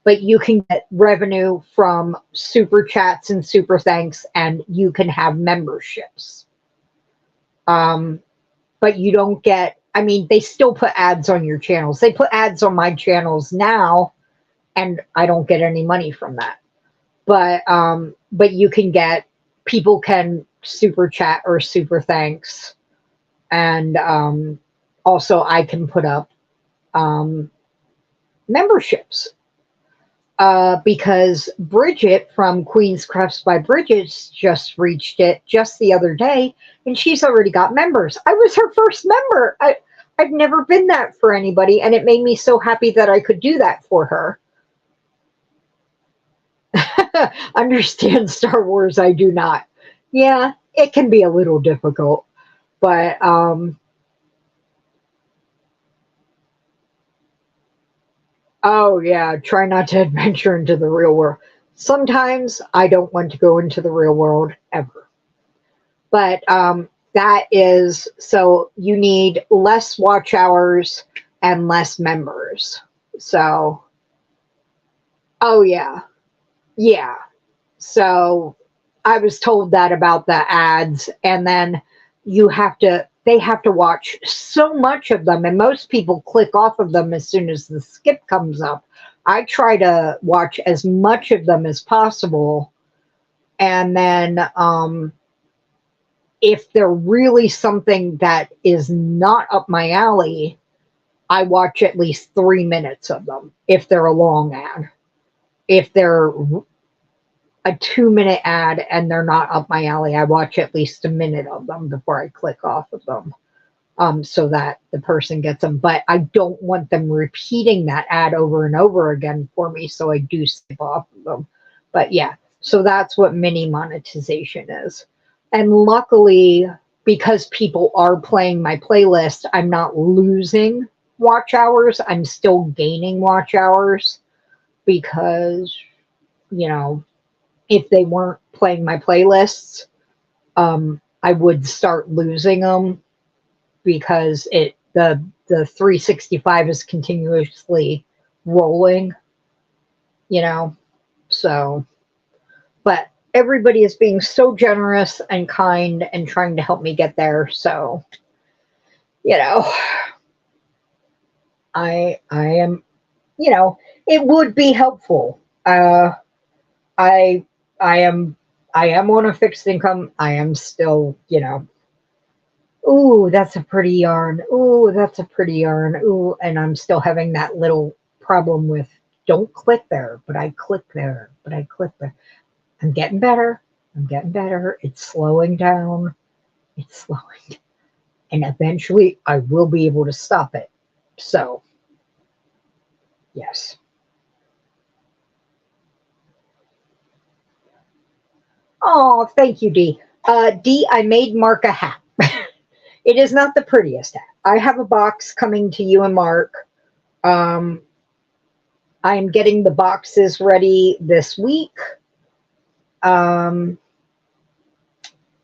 but you can get revenue from super chats and super thanks, and you can have memberships. But you don't get, they still put ads on your channels. They put ads on my channels now, and I don't get any money from that. But you can get, people can super chat or super thanks. And, also I can put up memberships. Because Bridget from Queen's Crafts by Bridget's just reached it just the other day, and she's already got members. I was her first member. I've never been that for anybody, and it made me so happy that I could do that for her. Understand Star Wars, I do not. Yeah, it can be a little difficult, but oh yeah, try not to adventure into the real world. Sometimes I don't want to go into the real world ever. But that is, so you need less watch hours and less members. So, oh yeah, yeah. So I was told that about the ads, and then they have to watch so much of them, and most people click off of them as soon as the skip comes up. I try to watch as much of them as possible, and then if they're really something that is not up my alley, I watch at least 3 minutes of them if they're a long ad. If they're a 2 minute ad and they're not up my alley, I watch at least a minute of them before I click off of them, so that the person gets them. But I don't want them repeating that ad over and over again for me, so I do skip off of them. But yeah, so that's what mini monetization is. And luckily, because people are playing my playlist, I'm not losing watch hours. I'm still gaining watch hours because, you know, if they weren't playing my playlists, I would start losing them because the 365 is continuously rolling, you know. So, but everybody is being so generous and kind and trying to help me get there. So, you know, I am, you know, it would be helpful. I am on a fixed income. I am still, you know, ooh, that's a pretty yarn. Ooh, that's a pretty yarn. Ooh, and I'm still having that little problem with don't click there, but I click there, but I click there. I'm getting better. I'm getting better. It's slowing down. It's slowing. And eventually I will be able to stop it. So, yes. Oh, thank you, Dee. Dee, I made Mark a hat. It is not the prettiest hat. I have a box coming to you and Mark. I am getting the boxes ready this week. I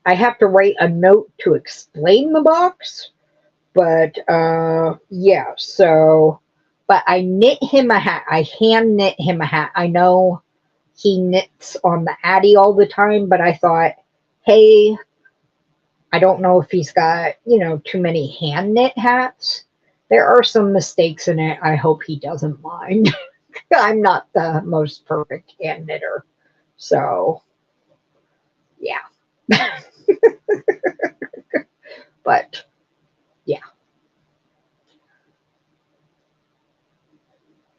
have to write a note to explain the box, but yeah, so, but I knit him a hat. I hand knit him a hat. I know he knits on the Addy all the time, but I thought, hey, I don't know if he's got, you know, too many hand knit hats. There are some mistakes in it. I hope he doesn't mind. I'm not the most perfect hand knitter. So, yeah. But, yeah.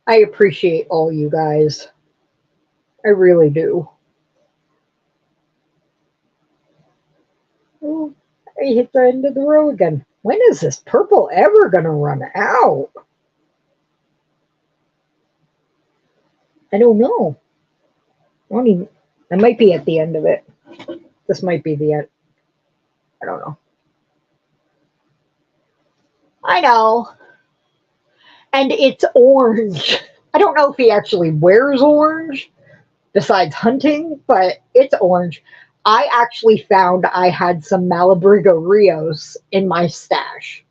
I appreciate all you guys. I really do. Oh, I hit the end of the row again. When is this purple ever going to run out? I don't know. I don't even, I might be at the end of it. This might be the end. I don't know. I know. And it's orange. I don't know if he actually wears orange besides hunting, but it's orange. I actually found I had some Malabrigo Rios in my stash.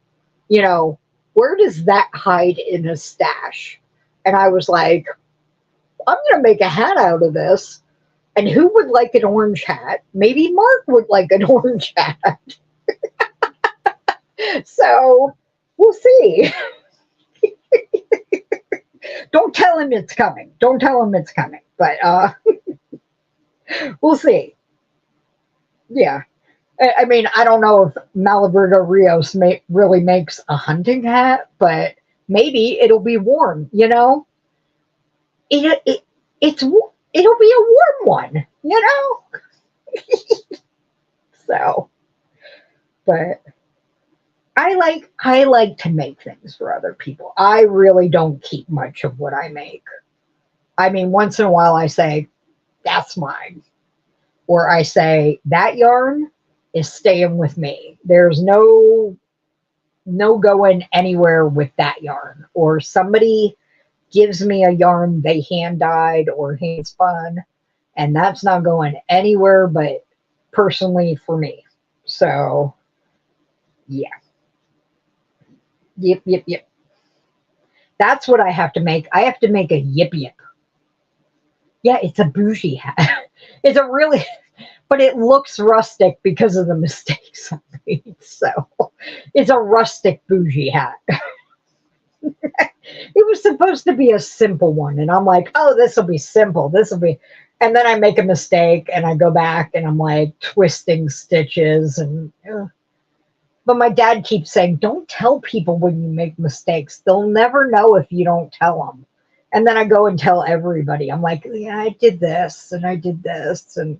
You know, where does that hide in a stash? And I was like, I'm going to make a hat out of this. And who would like an orange hat? Maybe Mark would like an orange hat. So we'll see. Don't tell him it's coming. Don't tell him it's coming. But we'll see. Yeah. I mean, I don't know if Malabrigo Rios really makes a hunting hat, but Maybe it'll be warm, you know? It it's it'll be a warm one, you know? So, but I like to make things for other people. I really don't keep much of what I make. I mean, once in a while I say, that's mine. Or I say, that yarn is staying with me. There's no going anywhere with that yarn. Or somebody gives me a yarn they hand dyed or hand spun, and that's not going anywhere but personally for me. So yeah. Yep, yep, yep. That's what I have to make. I have to make a yip yip. Yeah, it's a bougie hat. It's a really, but it looks rustic because of the mistakes I made. So it's a rustic bougie hat. It was supposed to be a simple one, and I'm like, oh, this will be simple. This will be, and then I make a mistake, and I go back, and I'm like twisting stitches, and but my dad keeps saying, don't tell people when you make mistakes. They'll never know if you don't tell them. And then I go and tell everybody. I'm like, yeah, I did this, and I did this, and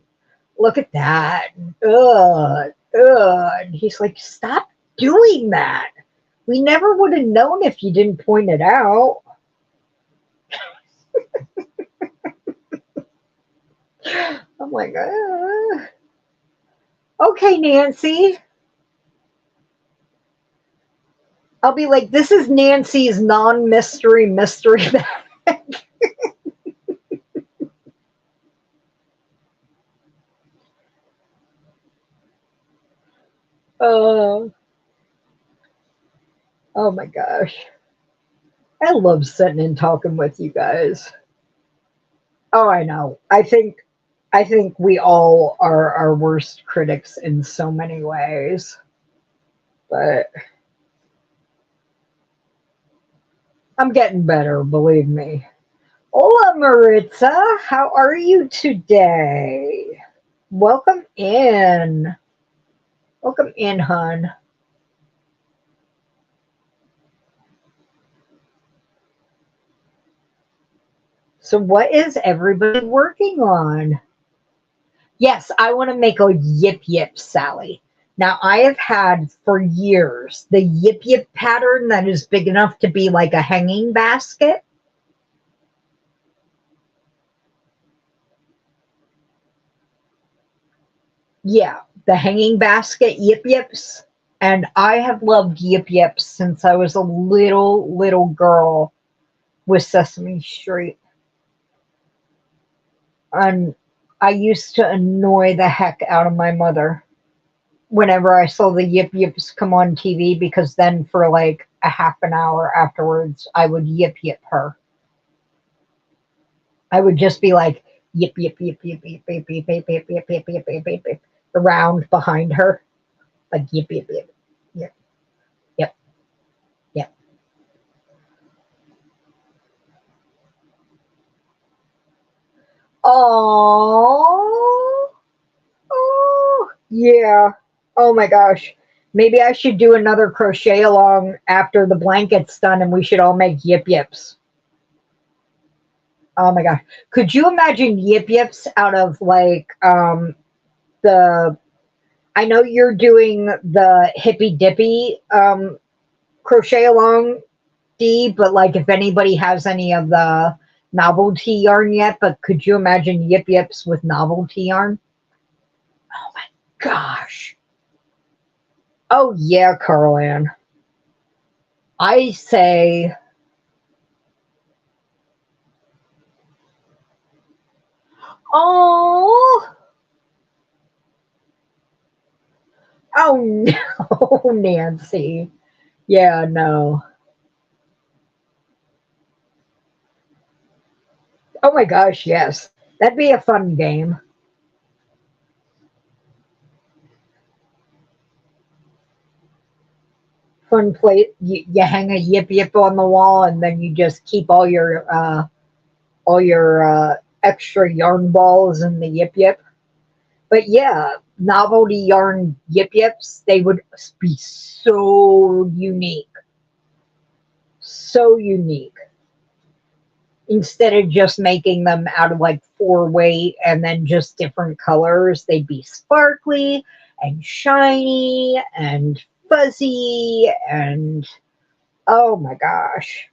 look at that. And, ugh, ugh. And he's like, stop doing that. We never would have known if you didn't point it out. I'm like, okay, Nancy. I'll be like, this is Nancy's non-mystery mystery bag. Oh, oh my gosh. I love sitting and talking with you guys. Oh, I know. I think we all are our worst critics in so many ways. But I'm getting better, believe me. Hola, Maritza. How are you today? Welcome in. Welcome in, hon. So, what is everybody working on? Yes, I want to make a yip yip, Sally. Now, I have had for years the yip yip pattern that is big enough to be like a hanging basket. Yeah, the hanging basket yip yips. And I have loved yip yips since I was a little girl with Sesame Street. And I used to annoy the heck out of my mother whenever I saw the yip yips come on TV, because then for like a half an hour afterwards, I would yip yip her. I would just be like yip yip yip yip yip yip yip yip yip yip yip yip yip yip yip around behind her, like yip yip yip yip yep yep. Oh, oh, yeah. Oh my gosh. Maybe I should do another crochet along after the blanket's done, and we should all make yip yips. Oh my gosh. Could you imagine yip yips out of like the I know you're doing the hippy dippy crochet along D, but like if anybody has any of the novelty yarn yet, but could you imagine yip yips with novelty yarn? Oh my gosh. Oh yeah, Carlan. I say, oh, oh no, Nancy. Yeah, no. Oh my gosh, yes. That'd be a fun game. Fun play. You hang a yip yip on the wall, and then you just keep all your extra yarn balls in the yip yip. But yeah, novelty yarn yip yips, they would be so unique. so unique. Instead of just making them out of like 4 weight and then just different colors, they'd be sparkly and shiny and fuzzy and oh my gosh.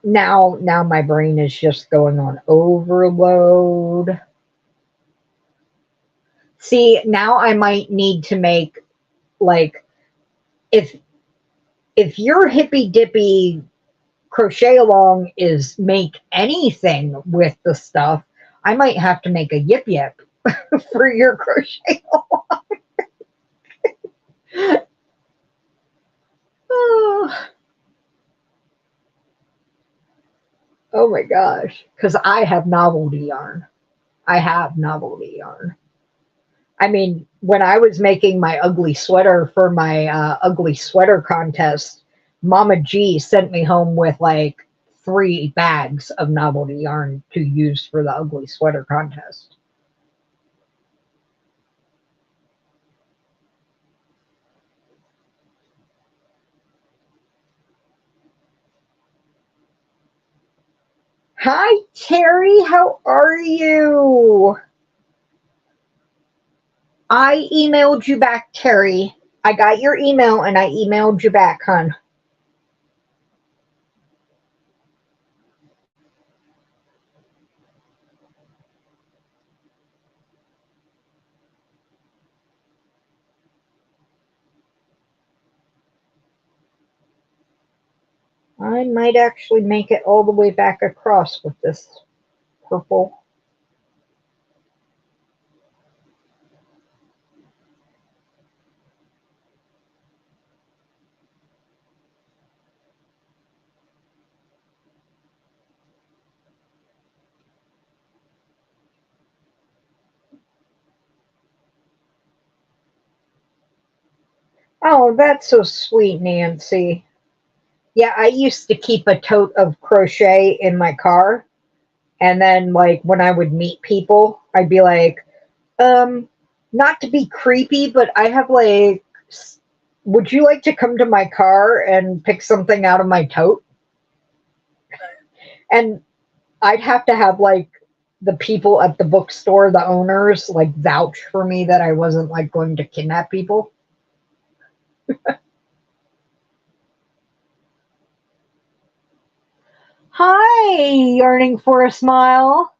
Now my brain is just going on overload. See, now I might need to make like if your hippy dippy crochet along is make anything with the stuff, I might have to make a yip yip for your crochet along. Oh, oh my gosh. Because I have novelty yarn. I have novelty yarn. I mean, when I was making my ugly sweater for my ugly sweater contest, Mama G sent me home with like 3 bags of novelty yarn to use for the ugly sweater contest. Hi, Terry. How are you? I emailed you back, Terry. I got your email and I emailed you back, hon. I might actually make it all the way back across with this purple. Oh, that's so sweet, Nancy. Yeah, I used to keep a tote of crochet in my car. And then, like, when I would meet people, I'd be like, not to be creepy, but I have, like, would you like to come to my car and pick something out of my tote? And I'd have to have, like, the people at the bookstore, the owners, like, vouch for me that I wasn't, like, going to kidnap people. Hi, yearning for a smile.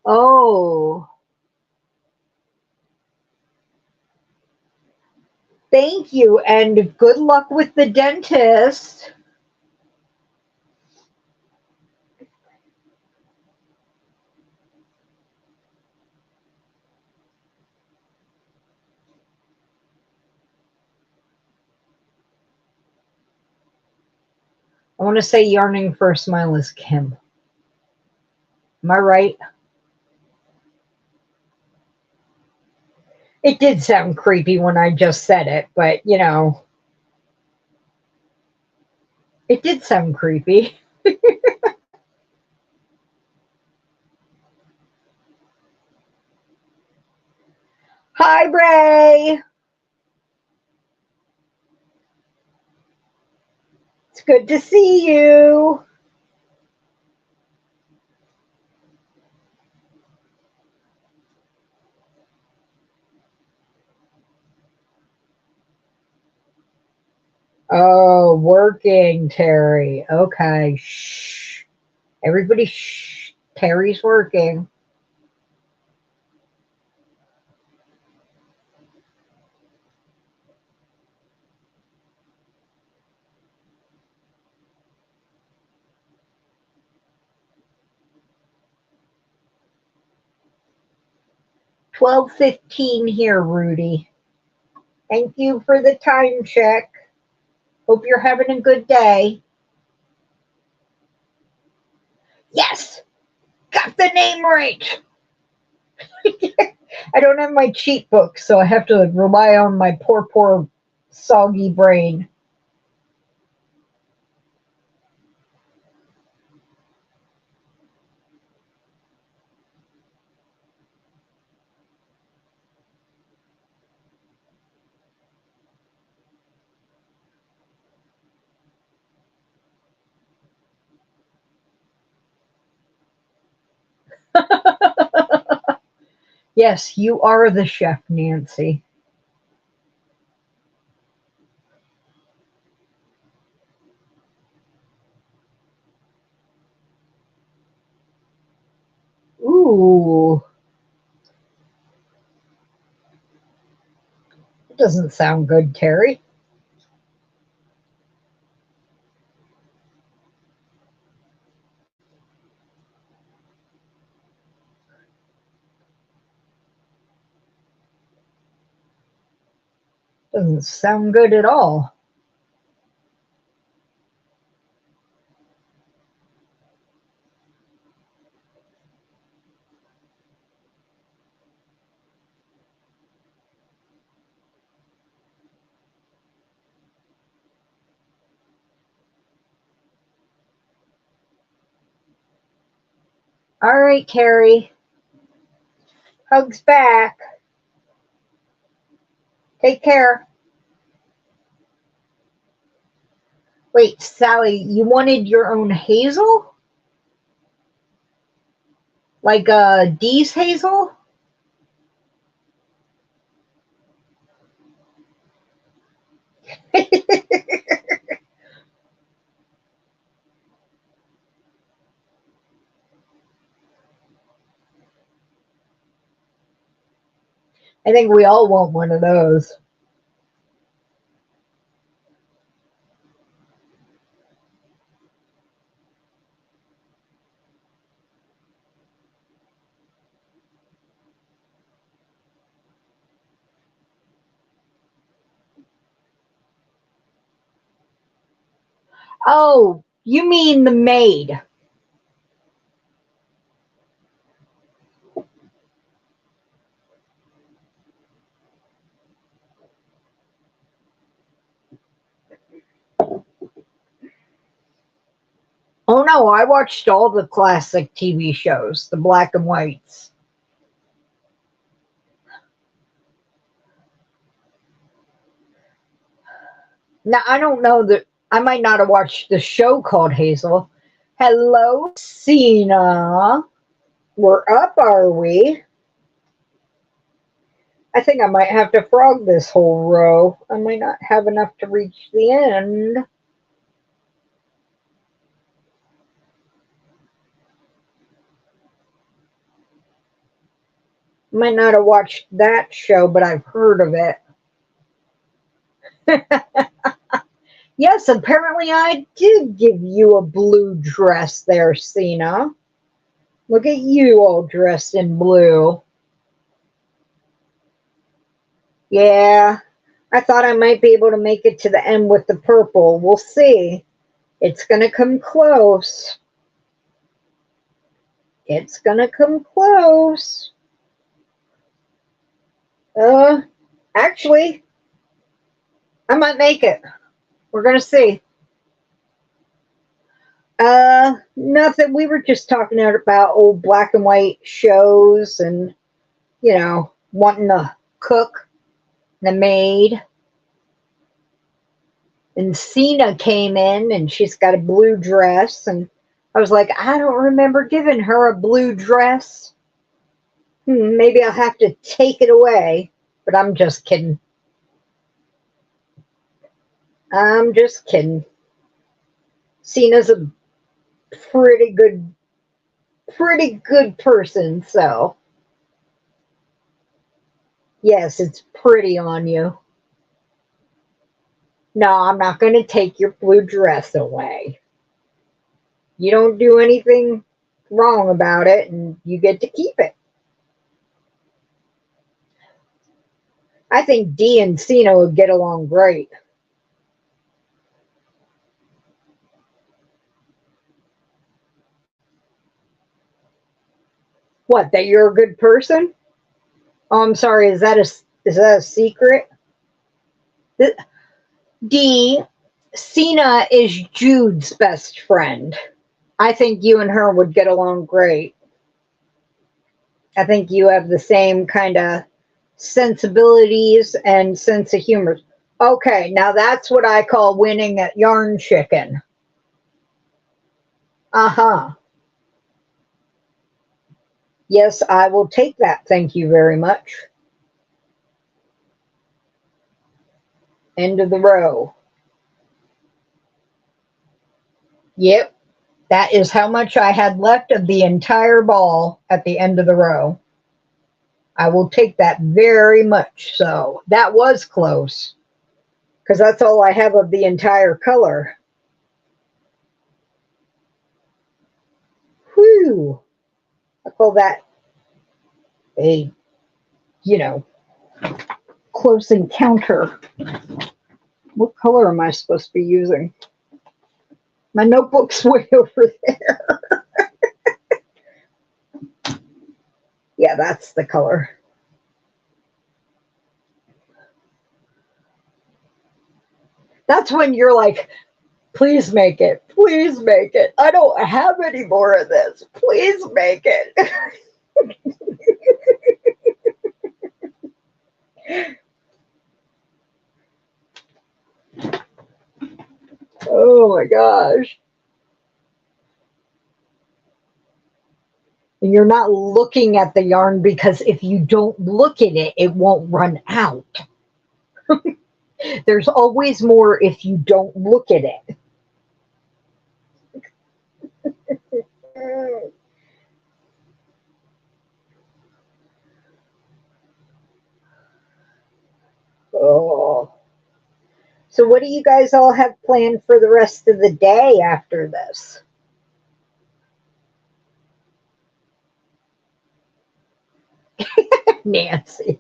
Oh, thank you, and good luck with the dentist. I want to say yearning for a smile is Kim. Am I right? It did sound creepy when I just said it, but it did sound creepy. Hi, Ray. It's good to see you. Oh, working, Terry. Okay. Shh. Everybody, shh. Terry's working. 12:15 here, Rudy. Thank you for the time check. Hope you're having a good day. Yes, got the name right. I don't have my cheat book, so I have to rely on my poor, soggy brain. Yes, you are the chef, Nancy. Ooh, it doesn't sound good, Terry. Doesn't sound good at all. All right, Carrie. Hugs back. Take care. Wait, Sally, you wanted your own hazel? Like Dee's hazel? I think we all want one of those. Oh, you mean the maid. Oh no, I watched all the classic TV shows, the black and whites. Now, I don't know that I might not have watched the show called Hazel. Hello, Cena. We're up, are we? I think I might have to frog this whole row. I might not have enough to reach the end. Might not have watched that show, but I've heard of it. Yes, apparently I did give you a blue dress there, Cena. Look at you all dressed in blue. Yeah, I thought I might be able to make it to the end with the purple. We'll see. It's gonna come close. It's gonna come close. Uh, actually, I might make it. We're gonna see. Nothing. We were just talking about old black and white shows and, wanting to cook and a maid. And Cena came in and she's got a blue dress. And I was like, I don't remember giving her a blue dress. Maybe I'll have to take it away. But I'm just kidding. I'm just kidding. Cena's a pretty good, pretty good person. So, yes, it's pretty on you. No, I'm not going to take your blue dress away. You don't do anything wrong about it, and you get to keep it. I think Dee and Cena would get along great. What? That you're a good person? Oh, I'm sorry. Is that a secret? Dee, Cena is Jude's best friend. I think you and her would get along great. I think you have the same kind of sensibilities and sense of humor. Okay, now that's what I call winning at yarn chicken. Uh huh. Yes, I will take that. Thank you very much. End of the row. Yep, that is how much I had left of the entire ball at the end of the row. I will take that very much so. That was close because that's all I have of the entire color. Whew. I call that a, you know, close encounter. What color am I supposed to be using? My notebook's way over there. Yeah, that's the color. That's when you're like, please make it. Please make it. I don't have any more of this. Please make it. Oh my gosh. And you're not looking at the yarn because if you don't look at it, it won't run out. There's always more if you don't look at it. Oh. So what do you guys all have planned for the rest of the day after this? Nancy.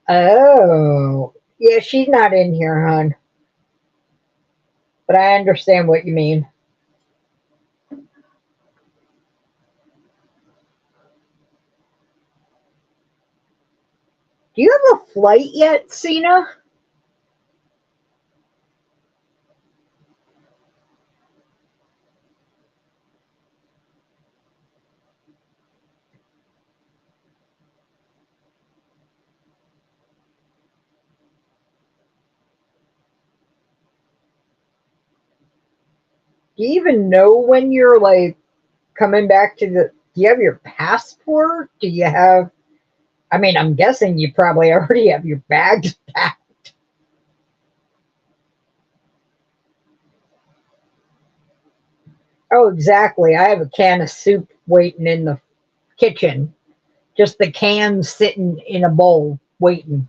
Oh. Yeah, she's not in here, hon. But I understand what you mean. Do you have a flight yet, Cena? Do you even know when you're like coming back to the? Do you have your passport? Do you have? I mean, I'm guessing you probably already have your bags packed. Oh, exactly. I have a can of soup waiting in the kitchen. Just the can sitting in a bowl waiting.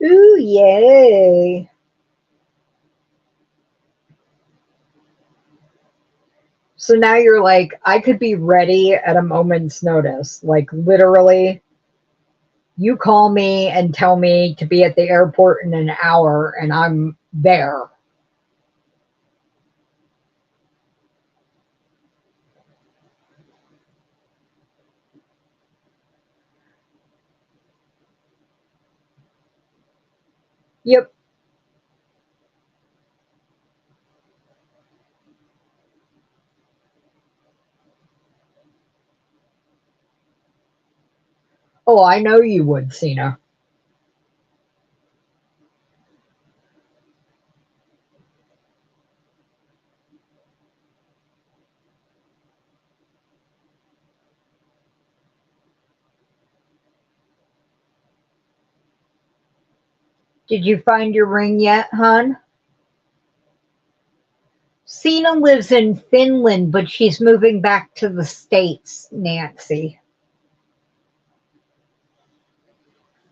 Ooh, yay. So now you're like, I could be ready at a moment's notice. Like, literally, you call me and tell me to be at the airport in an hour, and I'm there. Yep. Oh, I know you would, Cena. Did you find your ring yet, hon? Cena lives in Finland, but she's moving back to the States, Nancy.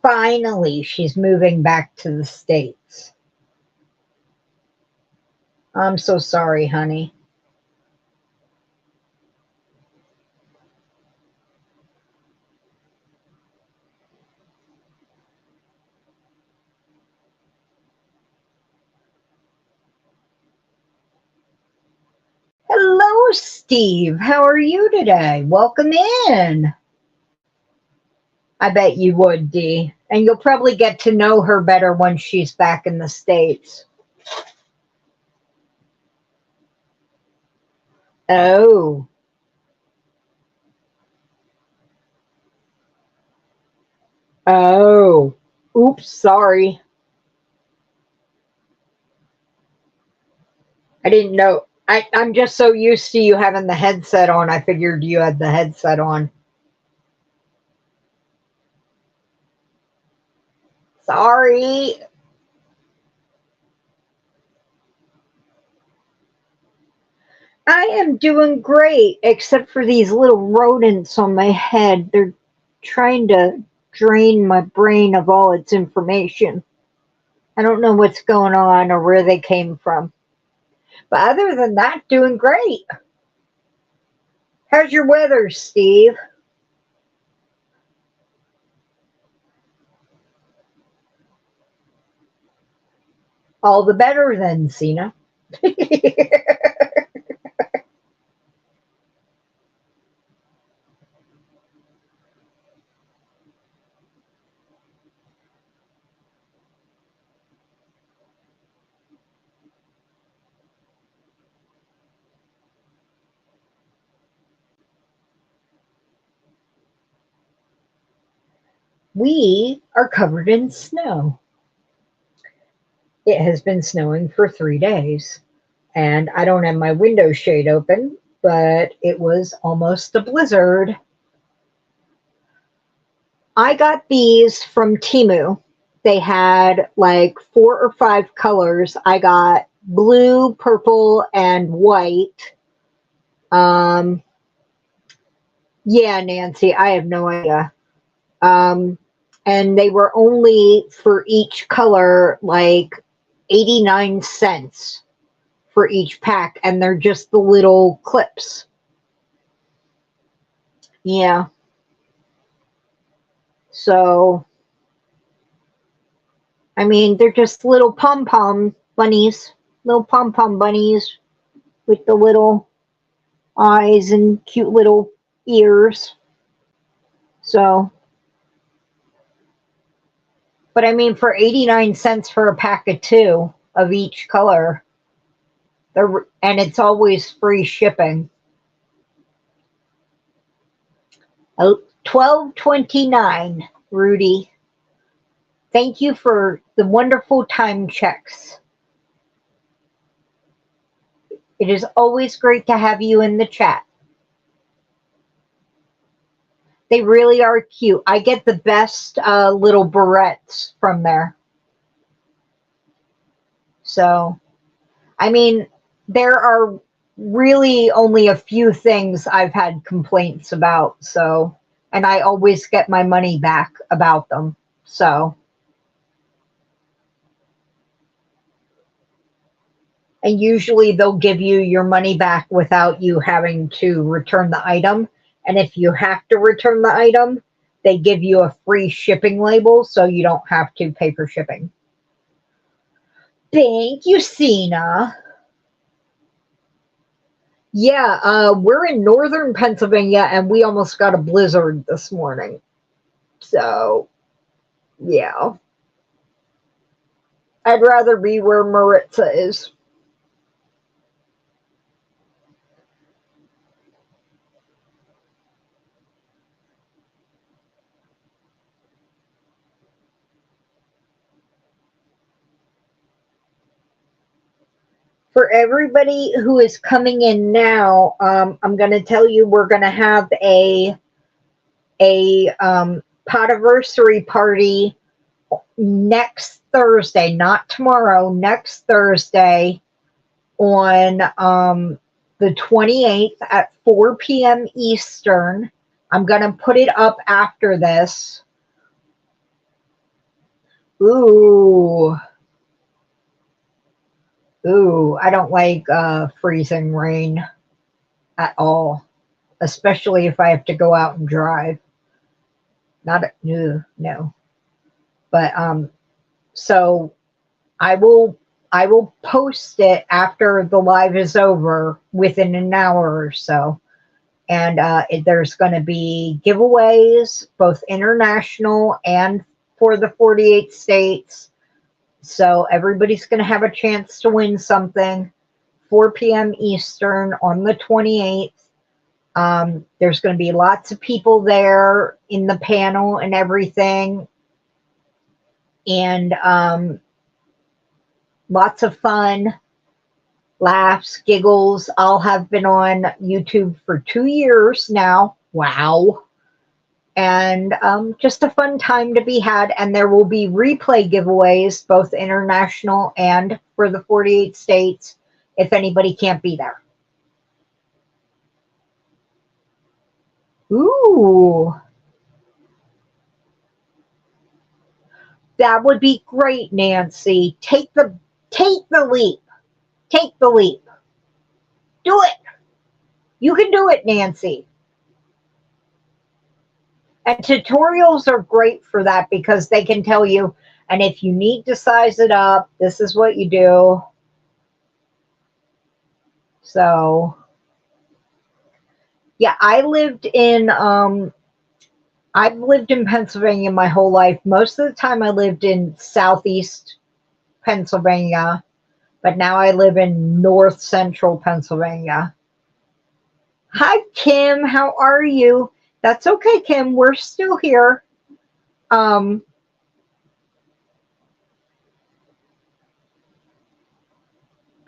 Finally, she's moving back to the States. I'm so sorry, honey. Hello, Steve. How are you today? Welcome in. I bet you would, Dee. And you'll probably get to know her better once she's back in the States. Oh. Oh. Oops, sorry. I didn't know. I'm just so used to you having the headset on, I figured you had the headset on. Sorry. I am doing great, except for these little rodents on my head. They're trying to drain my brain of all its information. I don't know what's going on or where they came from. But other than that, doing great. How's your weather, Steve? All the better then, Cena. We are covered in snow. It has been snowing for 3 days, and I don't have my window shade open, but it was almost a blizzard. I got these from Temu. They had like 4 or 5 colors. I got blue, purple, and white. Um, yeah, Nancy, I have no idea. Um, and they were only for each color like 89 cents for each pack, and they're just the little clips. Yeah. So, I mean, they're just little pom pom bunnies, little pom pom bunnies with the little eyes and cute little ears. So, but I mean, for 89 cents for a pack of two of each color, and it's always free shipping. 12.29, Rudy. Thank you for the wonderful time checks. It is always great to have you in the chat. They really are cute. I get the best little barrettes from there. So, I mean, there are really only a few things I've had complaints about. So, and I always get my money back about them. So, and usually they'll give you your money back without you having to return the item. And if you have to return the item, they give you a free shipping label so you don't have to pay for shipping. Thank you, Cena. Yeah, we're in northern Pennsylvania and we almost got a blizzard this morning. So, yeah. I'd rather be where Maritza is. For everybody who is coming in now, I'm going to tell you we're going to have a Podiversary party next Thursday, not tomorrow, next Thursday on the 28th at 4 p.m. Eastern. I'm going to put it up after this. Ooh. Ooh, I don't like freezing rain at all, especially if I have to go out and drive. Not no, no. But so I will post it after the live is over within an hour or so. And there's going to be giveaways, both international and for the 48 states. So everybody's going to have a chance to win something. 4 p.m. Eastern on the 28th. There's going to be lots of people there in the panel and everything. And lots of fun, laughs, giggles. I'll have been on YouTube for 2 years now. Wow. And just a fun time to be had. And there will be replay giveaways, both international and for the 48 states, if anybody can't be there. Ooh. That would be great, Nancy. Take the leap. Take the leap. Do it. You can do it, Nancy. And tutorials are great for that because they can tell you, and if you need to size it up, this is what you do. So, yeah, I've lived in Pennsylvania my whole life. Most of the time I lived in southeast Pennsylvania, but now I live in north central Pennsylvania. Hi, Kim. How are you? That's okay, Kim. We're still here. I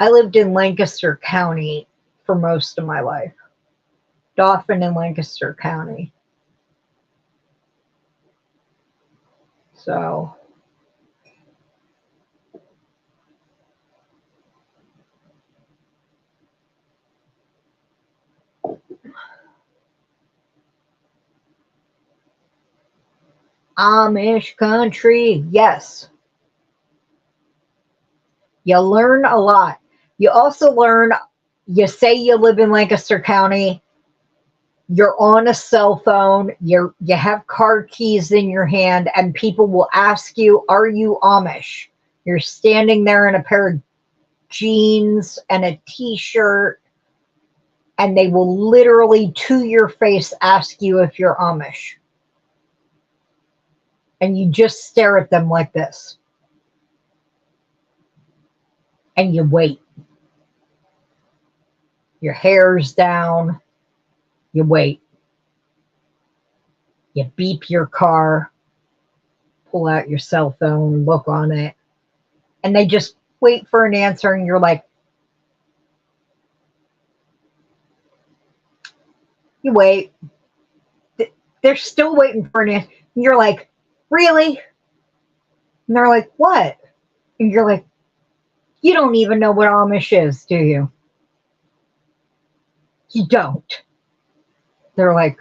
lived in Lancaster County for most of my life. Dauphin and Lancaster County. So, Amish country, yes. You learn a lot. You also learn, you say you live in Lancaster County, you're on a cell phone, you have car keys in your hand, and people will ask you, are you Amish? You're standing there in a pair of jeans and a t-shirt, and they will literally to your face ask you if you're Amish. And you just stare at them like this. And you wait. Your hair's down. You wait. You beep your car. Pull out your cell phone, look on it. And they just wait for an answer, and you're like, you wait. They're still waiting for an answer. And you're like, really? And they're like, what? And you're like, you don't even know what Amish is, do you? You don't. They're like,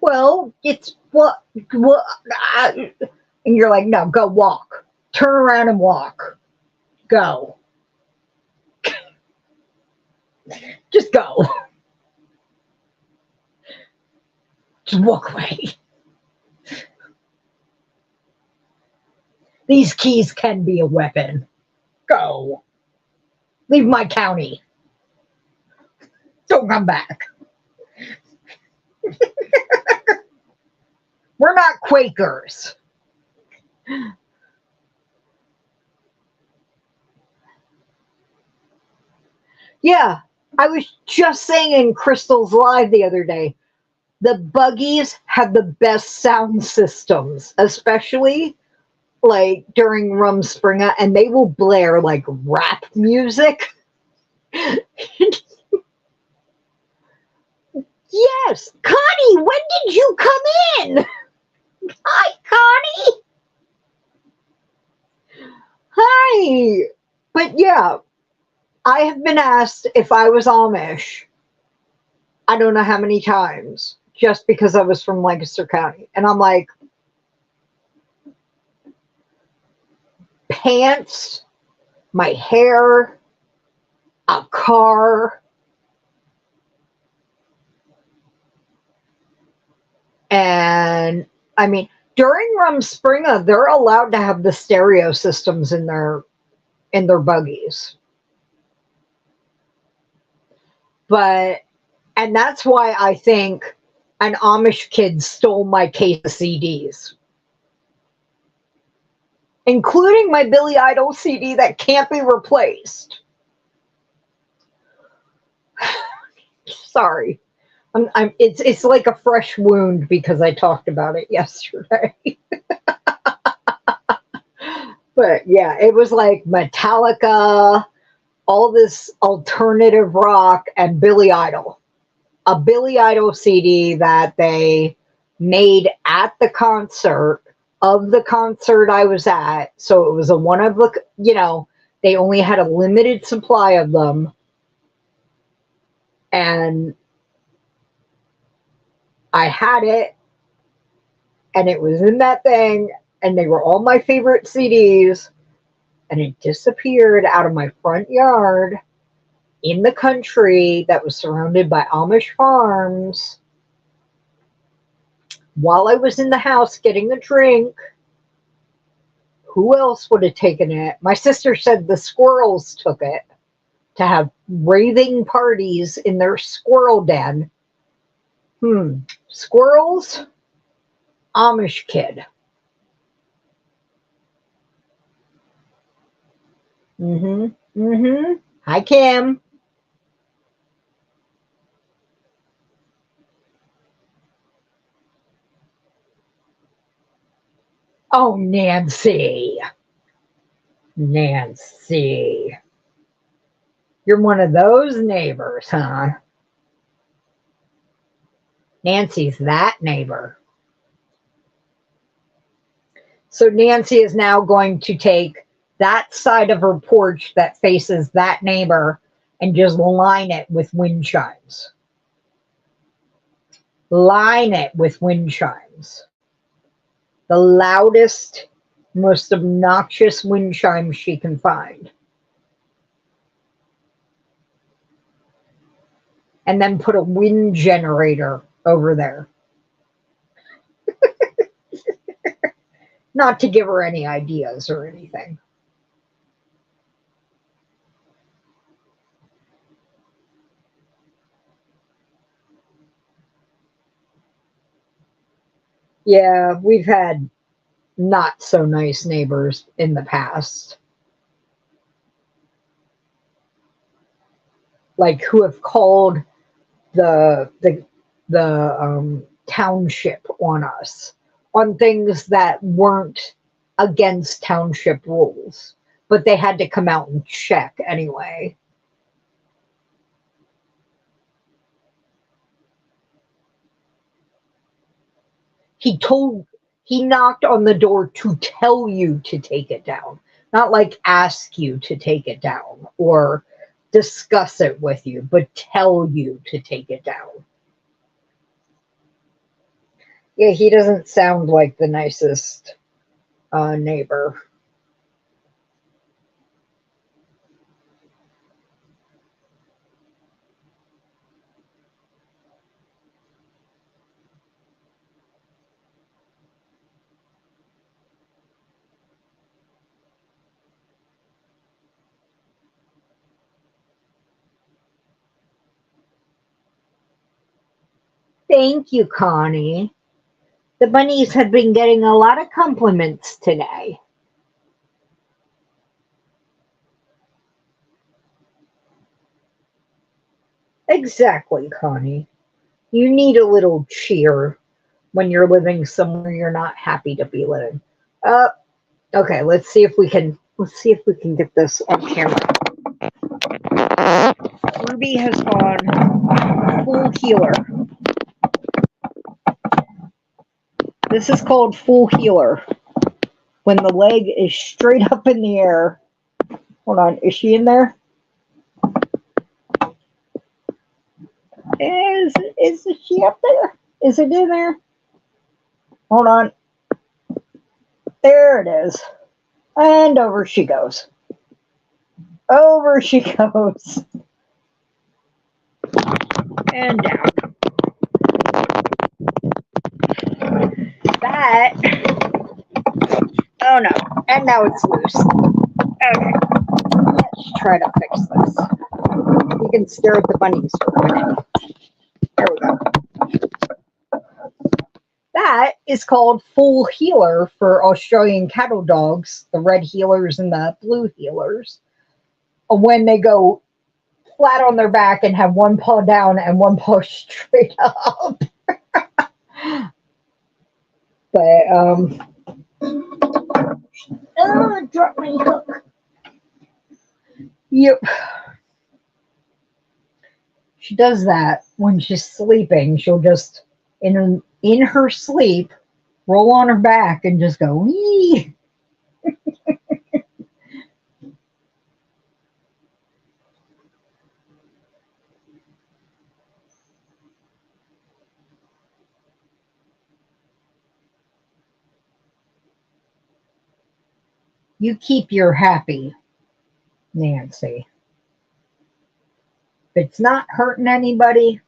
well, it's what, and you're like, no, go walk. Turn around and walk. Go. Just go. Just walk away. These keys can be a weapon. Go. Leave my county. Don't come back. We're not Quakers. Yeah, I was just saying in Crystal's Live the other day, the buggies have the best sound systems, especially like during Rumspringa, and they will blare like rap music. Yes, Connie, when did you come in? Hi, Connie. Hi. But yeah, I have been asked if I was Amish. I don't know how many times, just because I was from Lancaster County. And I'm like, pants, my hair, a car, and I mean, during Rumspringa, they're allowed to have the stereo systems in their buggies. But and that's why I think an Amish kid stole my case of CDs, including my Billy Idol CD that can't be replaced. Sorry. It's like a fresh wound because I talked about it yesterday. But yeah, it was like Metallica, all this alternative rock, and Billy Idol. A Billy Idol CD that they made at the concert of the concert I was at. So it was a one of the, they only had a limited supply of them. And I had it, and it was in that thing, and they were all my favorite CDs, and it disappeared out of my front yard in the country that was surrounded by Amish farms while I was in the house getting a drink. Who else would have taken it? My sister said the squirrels took it to have raving parties in their squirrel den. Squirrels? Amish kid. Hi, Kim. Oh, Nancy. Nancy. You're one of those neighbors, huh? Nancy's that neighbor. So Nancy is now going to take that side of her porch that faces that neighbor and just line it with wind chimes. Line it with wind chimes. The loudest, most obnoxious wind chimes she can find. And then put a wind generator over there. Not to give her any ideas or anything. Yeah, we've had not so nice neighbors in the past. Like who have called the township on us on things that weren't against township rules, but they had to come out and check anyway. He knocked on the door to tell you to take it down, not like ask you to take it down or discuss it with you, but tell you to take it down. Yeah, he doesn't sound like the nicest neighbor. Thank you, Connie. The bunnies have been getting a lot of compliments today. Exactly, Connie. You need a little cheer when you're living somewhere you're not happy to be living. Uh, okay, let's see if we can get this on camera. Ruby has gone full healer. This is called full healer. When the leg is straight up in the air. Hold on, is she in there? Is she up there? Is it in there? Hold on. There it is. And over she goes. Over she goes. And down. That. Oh no. And now it's loose. Okay. Let's try to fix this. You can stare at the bunnies for a minute. There we go. That is called full healer for Australian cattle dogs, the red healers and the blue healers. When they go flat on their back and have one paw down and one paw straight up. But drop my hook. Yep. She does that when she's sleeping. She'll just in her sleep roll on her back and just go wee. You keep your happy, Nancy. If it's not hurting anybody,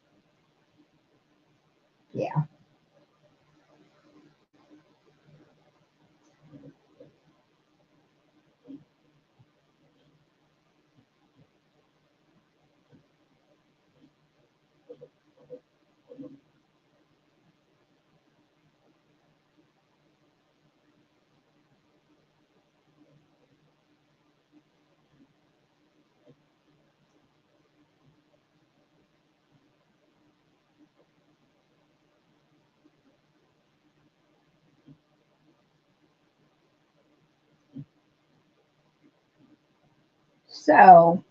yeah. So,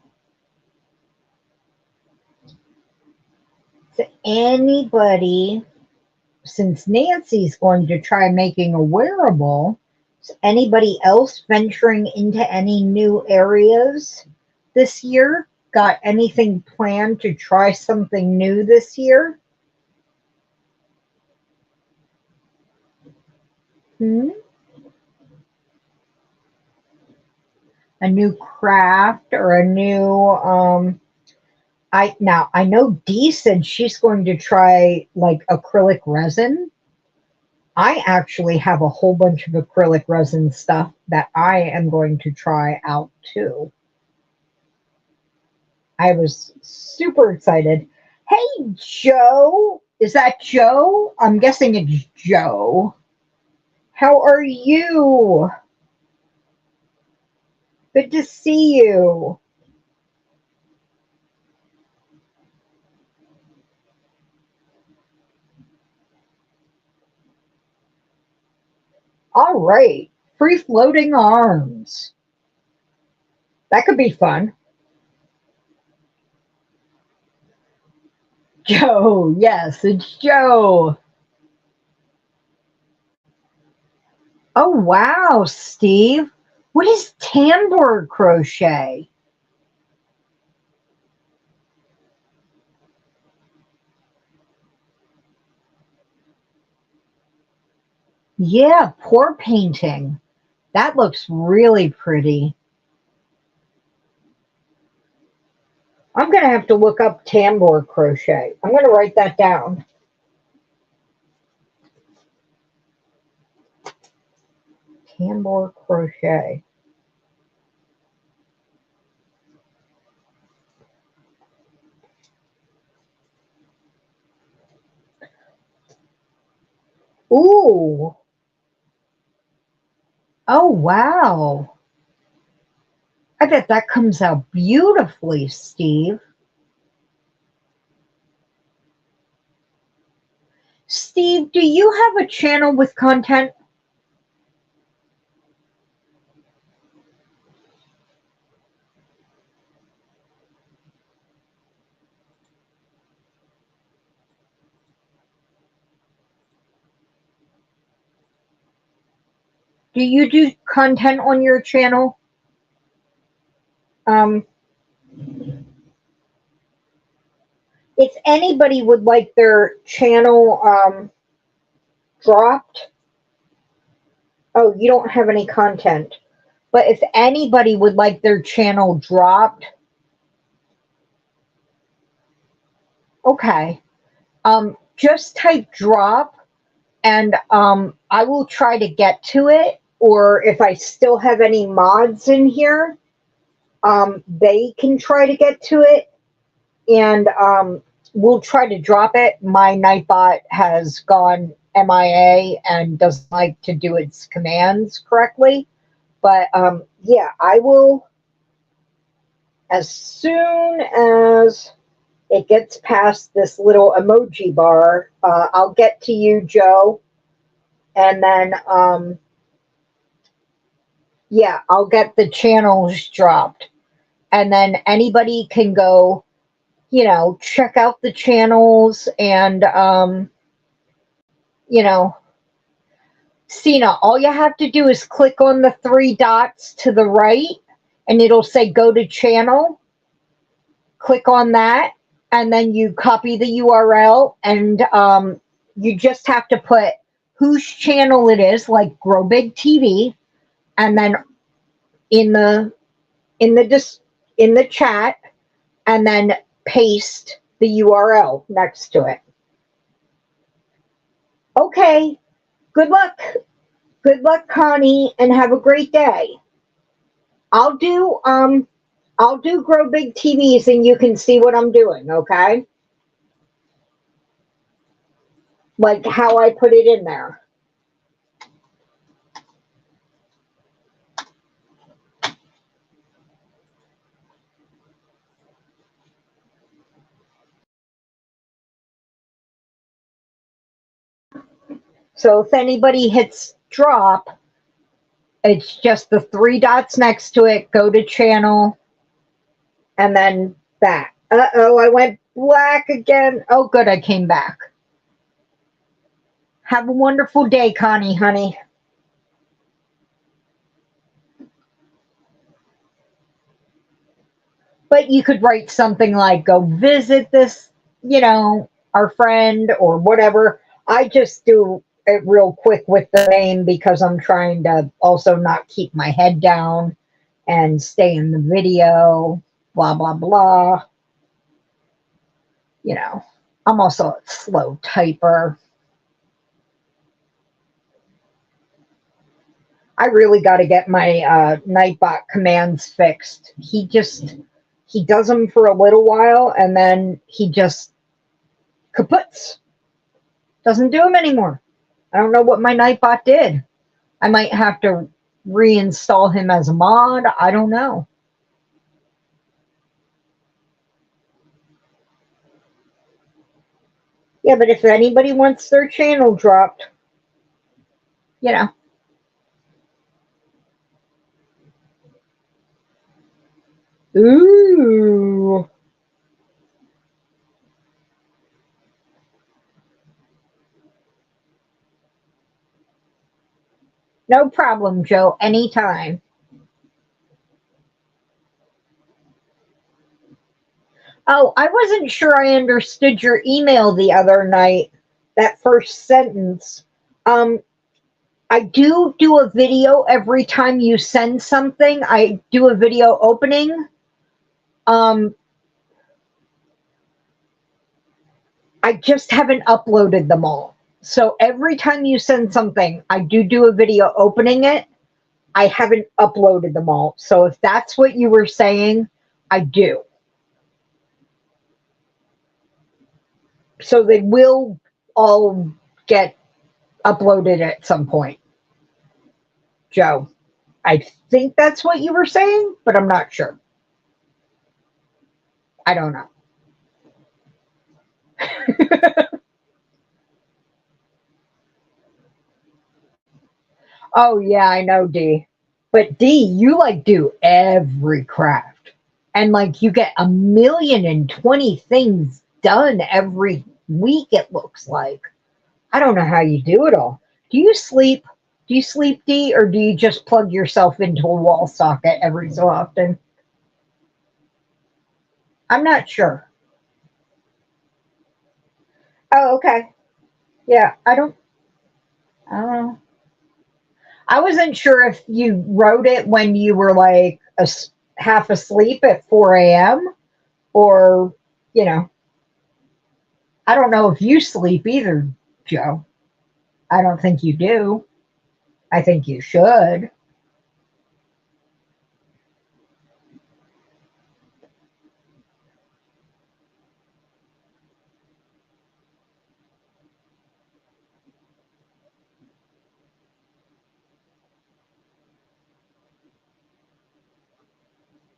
to anybody, since Nancy's going to try making a wearable, is anybody else venturing into any new areas this year? Got anything planned to try something new this year? Hmm? A new craft or a new I know Dee said she's going to try like acrylic resin. I actually have a whole bunch of acrylic resin stuff that I am going to try out too. I was super excited. Hey, Joe. Is that Joe? I'm guessing it's Joe. How are you? Good to see you. All right. Free floating arms. That could be fun. Joe. Yes, it's Joe. Oh, wow, Steve. What is tambour crochet? Yeah, pour painting. That looks really pretty. I'm going to have to look up tambour crochet. I'm going to write that down. Tambour crochet. Ooh. Oh, wow. I bet that comes out beautifully, Steve. Steve, do you have a channel with content? Do you do content on your channel? Um, if anybody would like their channel dropped, oh, you don't have any content. But if anybody would like their channel dropped, okay, just type drop, and I will try to get to it. Or if I still have any mods in here, they can try to get to it, and we'll try to drop it. My Nightbot has gone MIA and doesn't like to do its commands correctly. But yeah, I will, as soon as it gets past this little emoji bar, I'll get to you, Joe, and then yeah, I'll get the channels dropped, and then anybody can go, you know, check out the channels, and you know, Cena, all you have to do is click on the three dots to the right, and it'll say go to channel. Click on that, and then you copy the URL, and you just have to put whose channel it is, like Grow Big TV, and then in the in the chat, and then paste the URL next to it. Okay, good luck. Good luck, Connie, and have a great day. I'll do Grow Big TVs, and you can see what I'm doing, okay? Like how I put it in there. So if anybody hits drop, it's just the three dots next to it, go to channel, and then back. Uh-oh, I went black again. Oh, good, I came back. Have a wonderful day, Connie, honey. But you could write something like, go visit this, you know, our friend, or whatever. I just do it real quick with the name because I'm trying to also not keep my head down and stay in the video, blah, blah, blah. You know, I'm also a slow typer. I really got to get my Nightbot commands fixed. He does them for a little while, and then he just kaputs. Doesn't do them anymore. I don't know what my Nightbot did. I might have to reinstall him as a mod. I don't know. Yeah, but if anybody wants their channel dropped, you know. Ooh. No problem, Joe. Anytime. Oh, I wasn't sure I understood your email the other night, that first sentence. I do a video every time you send something. I do a video opening. I just haven't uploaded them all. So every time you send something, I do a video opening it. I haven't uploaded them all. So if that's what you were saying, I do. So they will all get uploaded at some point. Joe, I think that's what you were saying, but I'm not sure. I don't know. Oh, yeah, I know, D. But D, you like do every craft. And like you get 1,020,000 things done every week, it looks like. I don't know how you do it all. Do you sleep? Do you sleep, D, or do you just plug yourself into a wall socket every so often? I'm not sure. Oh, okay. Yeah, I don't know. I wasn't sure if you wrote it when you were like half asleep at 4 a.m. or, you know, I don't know if you sleep either, Joe. I don't think you do. I think you should.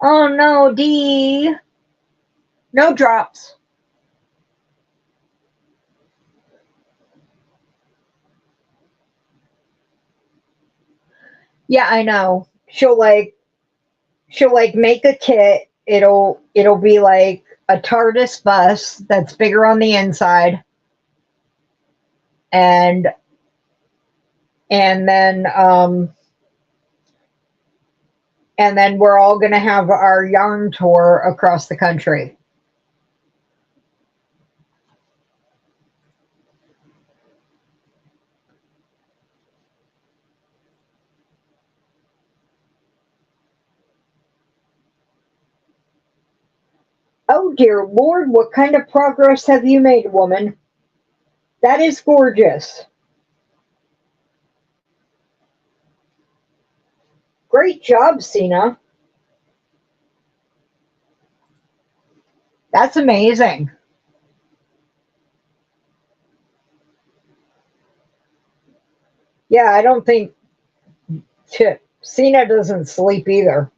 Oh no, D. No drops. Yeah, I know. She'll like make a kit. It'll be like a TARDIS bus that's bigger on the inside, and and then and then we're all gonna have our yarn tour across the country. Oh dear Lord, what kind of progress have you made, woman? That is gorgeous. Great job, Cena. That's amazing. Yeah, I don't think Cena doesn't sleep either.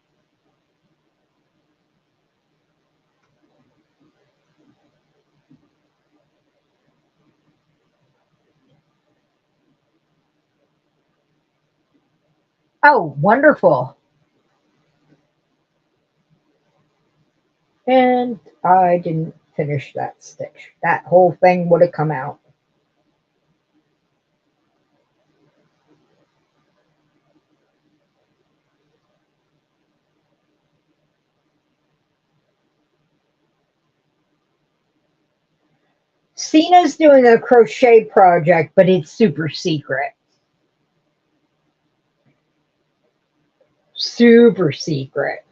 Oh, wonderful. And I didn't finish that stitch. That whole thing would have come out. Cena's doing a crochet project, but it's super secret. Super secret.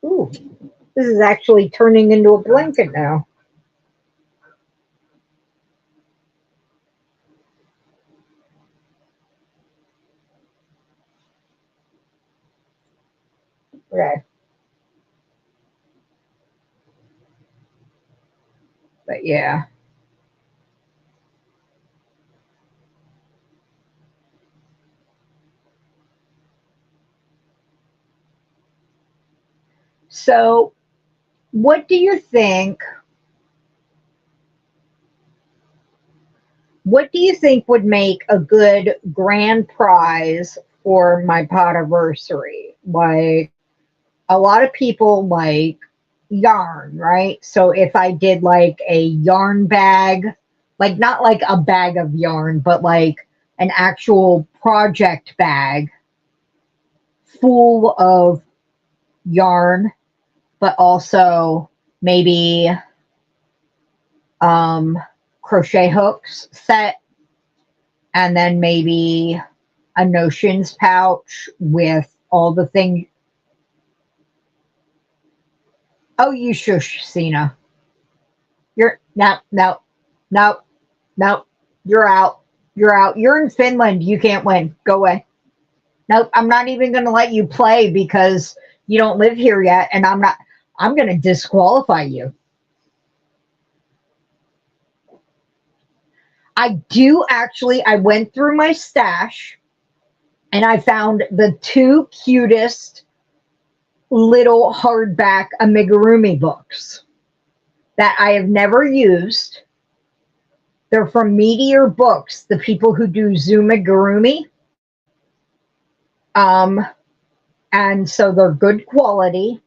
Ooh, this is actually turning into a blanket now. Okay, but yeah. So, what do you think? What do you think would make a good grand prize for my podiversary? Like, a lot of people like yarn, right? So if I did like a yarn bag, like not like a bag of yarn, but like an actual project bag full of yarn, but also maybe um, crochet hooks set, and then maybe a notions pouch with all the things. Oh, you shush, Cena. You're no, no, no, no. You're out. You're out. You're in Finland. You can't win. Go away. Nope. I'm not even going to let you play because you don't live here yet, and I'm not. I'm going to disqualify you. I do actually. I went through my stash and I found the two cutest little hardback amigurumi books that I have never used. They're from Meteor Books, the people who do Zumigurumi. Um, and so they're good quality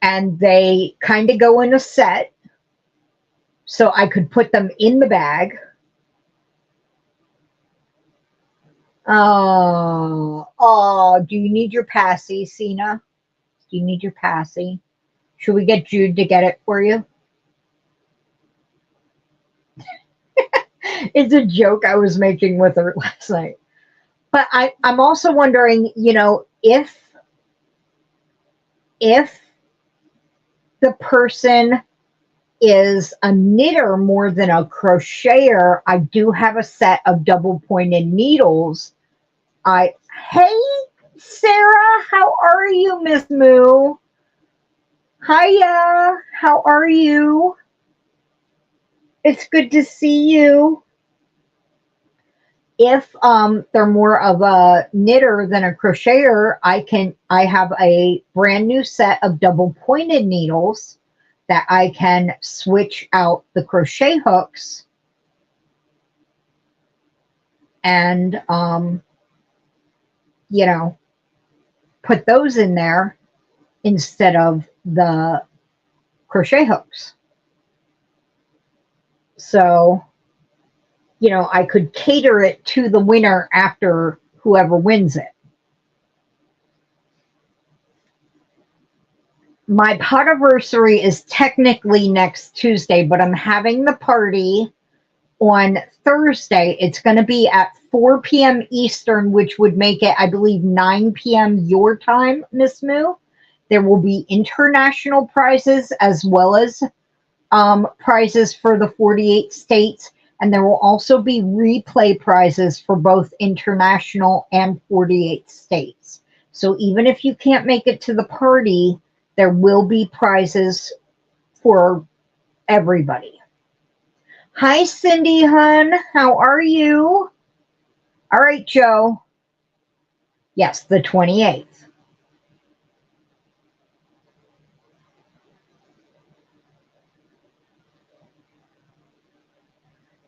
and they kind of go in a set. So I could put them in the bag. Oh, do you need your passy, Cena? Do you need your passy? Should we get Jude to get it for you? It's a joke I was making with her last night. But I'm also wondering, if the person is a knitter more than a crocheter, I do have a set of double pointed needles. Hey, Sarah, how are you, Miss Moo? Hiya, how are you? It's good to see you. If they're more of a knitter than a crocheter, I have a brand new set of double pointed needles that I can switch out the crochet hooks and put those in there instead of the crochet hooks. So, I could cater it to the winner after whoever wins it. My Potiversary is technically next Tuesday, but I'm having the party on Thursday. It's going to be at 4 p.m. Eastern, which would make it, I believe, 9 p.m. your time, Miss Moo. There will be international prizes as well as prizes for the 48 states. And there will also be replay prizes for both international and 48 states. So even if you can't make it to the party, there will be prizes for everybody. Hi, Cindy, hun. How are you? All right, Joe. Yes, the 28th.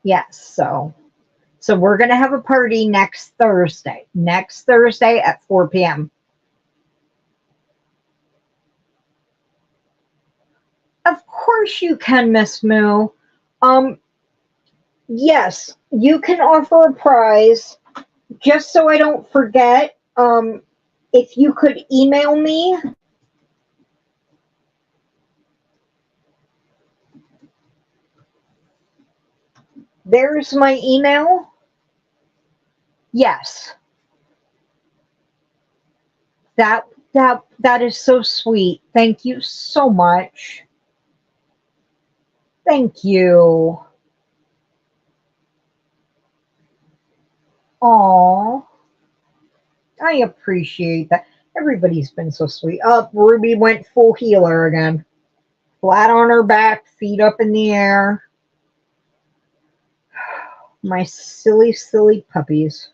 Yes, so we're going to have a party next Thursday. Next Thursday at 4 p.m. Of course you can, Miss Moo. Um, yes, you can offer a prize. Just so I don't forget, if you could email me. There's my email. Yes. That is so sweet. Thank you so much. Thank you. Aw, I appreciate that. Everybody's been so sweet. Up, Ruby went full healer again. Flat on her back, feet up in the air. My silly, silly puppies.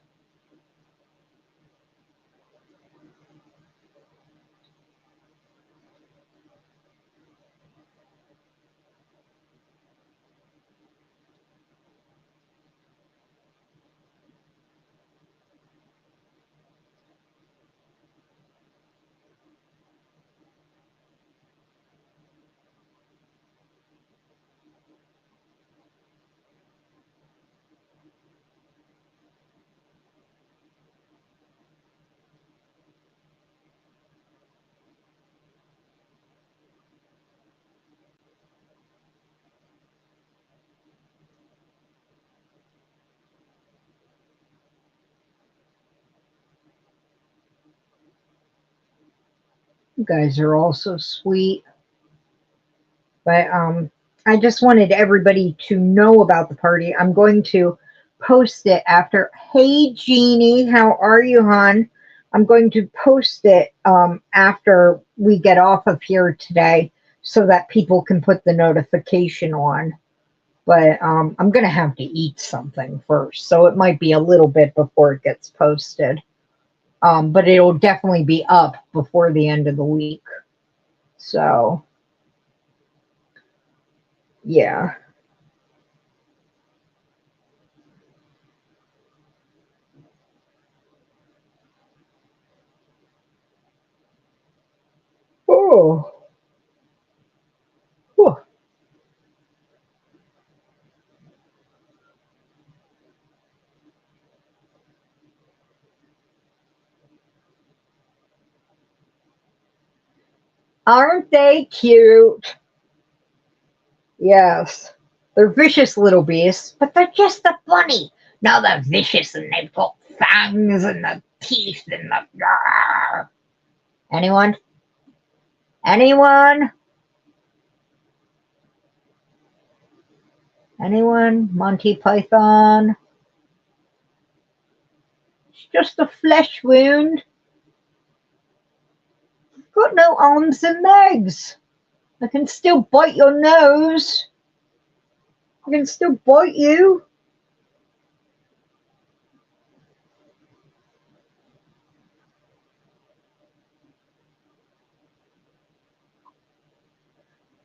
You guys are all so sweet. But I just wanted everybody to know about the party. I'm going to post it after. Hey, Jeannie, how are you, hon? I'm going to post it after we get off of here today so that people can put the notification on. But I'm going to have to eat something first, so it might be a little bit before it gets posted. But it'll definitely be up before the end of the week. So, yeah. Oh. Whew. Aren't they cute? Yes. They're vicious little beasts, but they're just the bunny. Now they're vicious and they've got fangs and the teeth and the... Anyone? Anyone? Anyone? Monty Python? It's just a flesh wound. I've got no arms and legs. I can still bite your nose. I can still bite you.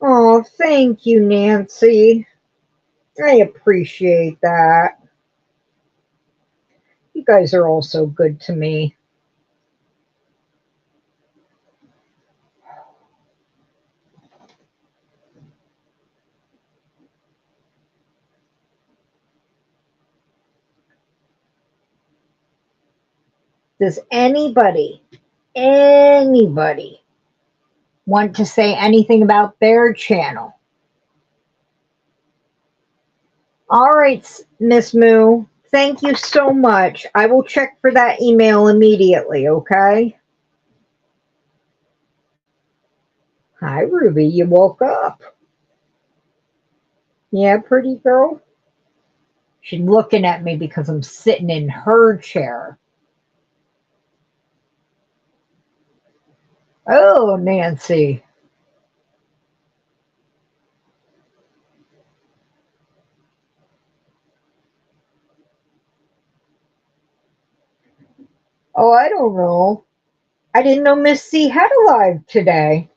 Oh, thank you, Nancy. I appreciate that. You guys are all so good to me. Does anybody want to say anything about their channel? All right, Miss Moo, thank you so much. I will check for that email immediately, okay? Hi, Ruby, you woke up. Yeah, pretty girl? She's looking at me because I'm sitting in her chair. Oh, Nancy. Oh, I don't know. I didn't know Miss C had a live today.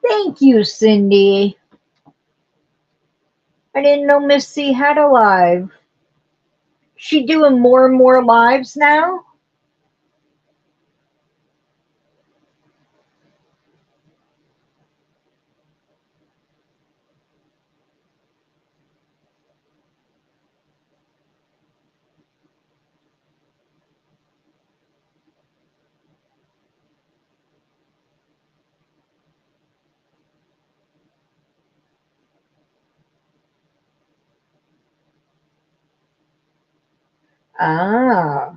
Thank you, Cindy. I didn't know Miss C had a live. She doing more and more lives now? Ah.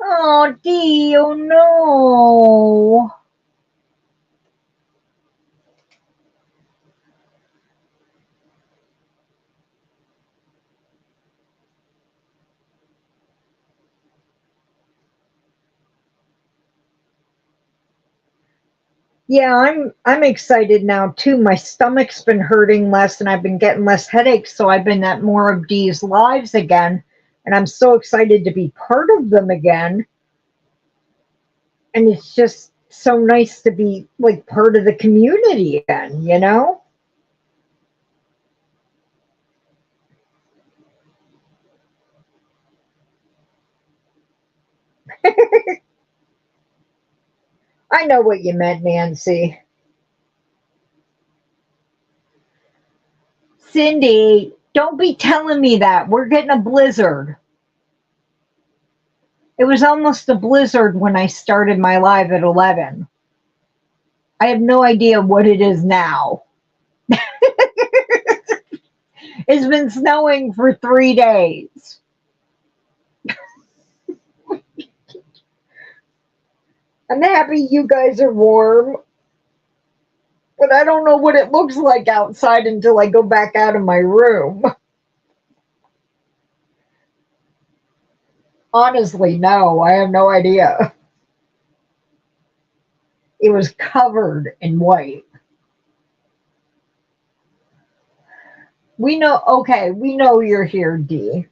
Oh, Dee, oh no. Yeah, I'm excited now too. My stomach's been hurting less and I've been getting less headaches, so I've been at more of Dee's lives again, and I'm so excited to be part of them again. And it's just so nice to be like part of the community again, you know? I know what you meant, Nancy. Cindy, don't be telling me that. We're getting a blizzard. It was almost a blizzard when I started my live at 11. I have no idea what it is now. It's been snowing for 3 days. I'm happy you guys are warm, but I don't know what it looks like outside until I go back out of my room. Honestly, no, I have no idea. It was covered in white. We know, okay, we know you're here, Dee.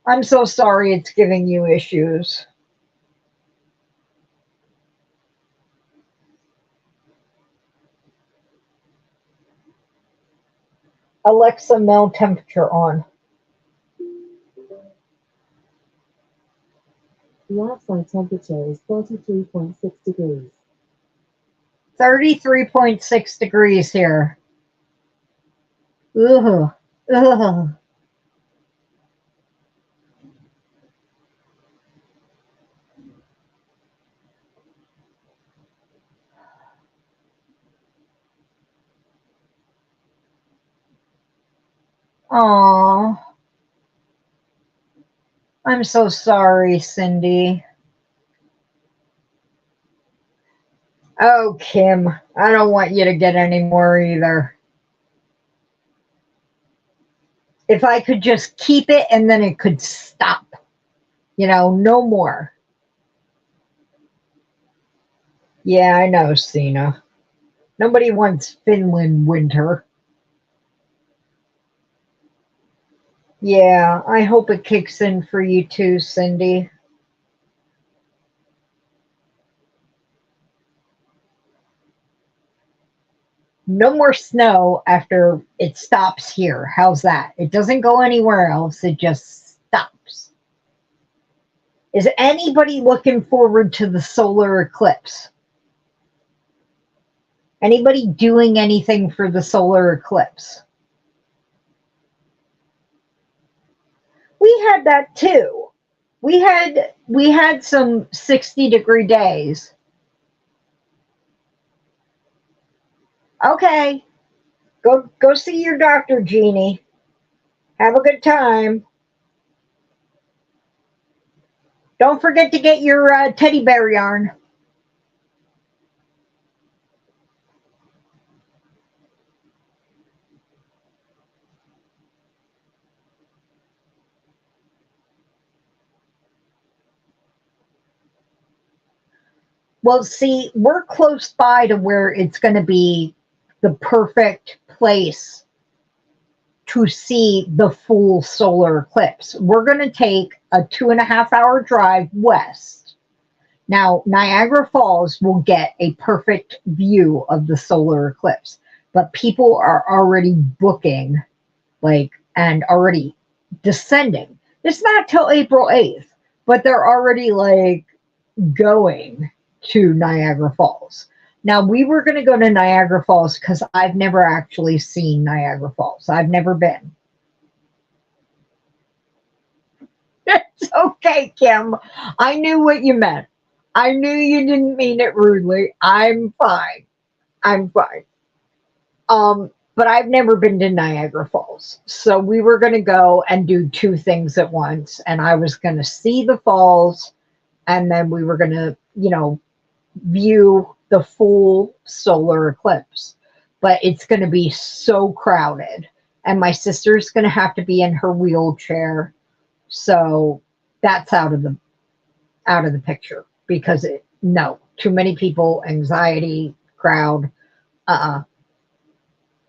I'm so sorry it's giving you issues. Alexa, Mel temperature on. The outside temperature is 33.6 degrees. 33.6 degrees here. Ugh. Ugh. Aw. I'm so sorry, Cindy. Oh, Kim, I don't want you to get any more either. If I could just keep it and then it could stop, no more. Yeah, I know, Cena. Nobody wants Finland winter. Yeah, I hope it kicks in for you too, Cindy. No more snow after it stops here. How's that? It doesn't go anywhere else, it just stops. Is anybody looking forward to the solar eclipse? Anybody doing anything for the solar eclipse? We had that too. We had some 60-degree days. Okay, go see your doctor, Jeannie. Have a good time. Don't forget to get your teddy bear yarn. Well, see, we're close by to where it's going to be the perfect place to see the full solar eclipse. We're going to take a 2.5 hour drive west. Now, Niagara Falls will get a perfect view of the solar eclipse, but people are already booking, and already descending. It's not till April 8th, but they're already going to Niagara Falls. Now, we were going to go to Niagara Falls because I've never actually seen Niagara Falls. I've never been. It's okay, Kim. I knew what you meant. I knew you didn't mean it rudely. I'm fine. I'm fine. But I've never been to Niagara Falls. So we were going to go and do two things at once. And I was going to see the falls, and then we were going to, view the full solar eclipse. But it's going to be so crowded. And my sister's going to have to be in her wheelchair. So that's out of the picture because no, too many people, anxiety, crowd.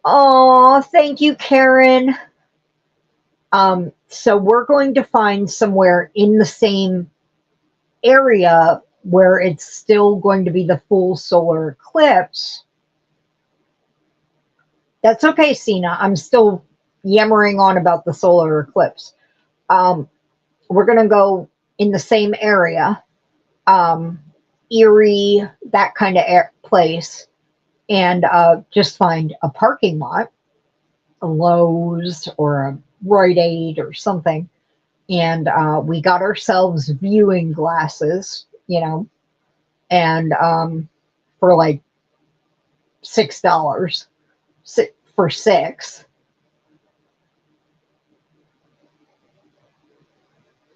Oh, thank you, Karen. So we're going to find somewhere in the same area where it's still going to be the full solar eclipse. That's okay, Sina. I'm still yammering on about the solar eclipse. We're going to go in the same area, Erie, that kind of place, and just find a parking lot, a Lowe's or a Rite Aid or something. And we got ourselves viewing glasses, and for like $6 for six.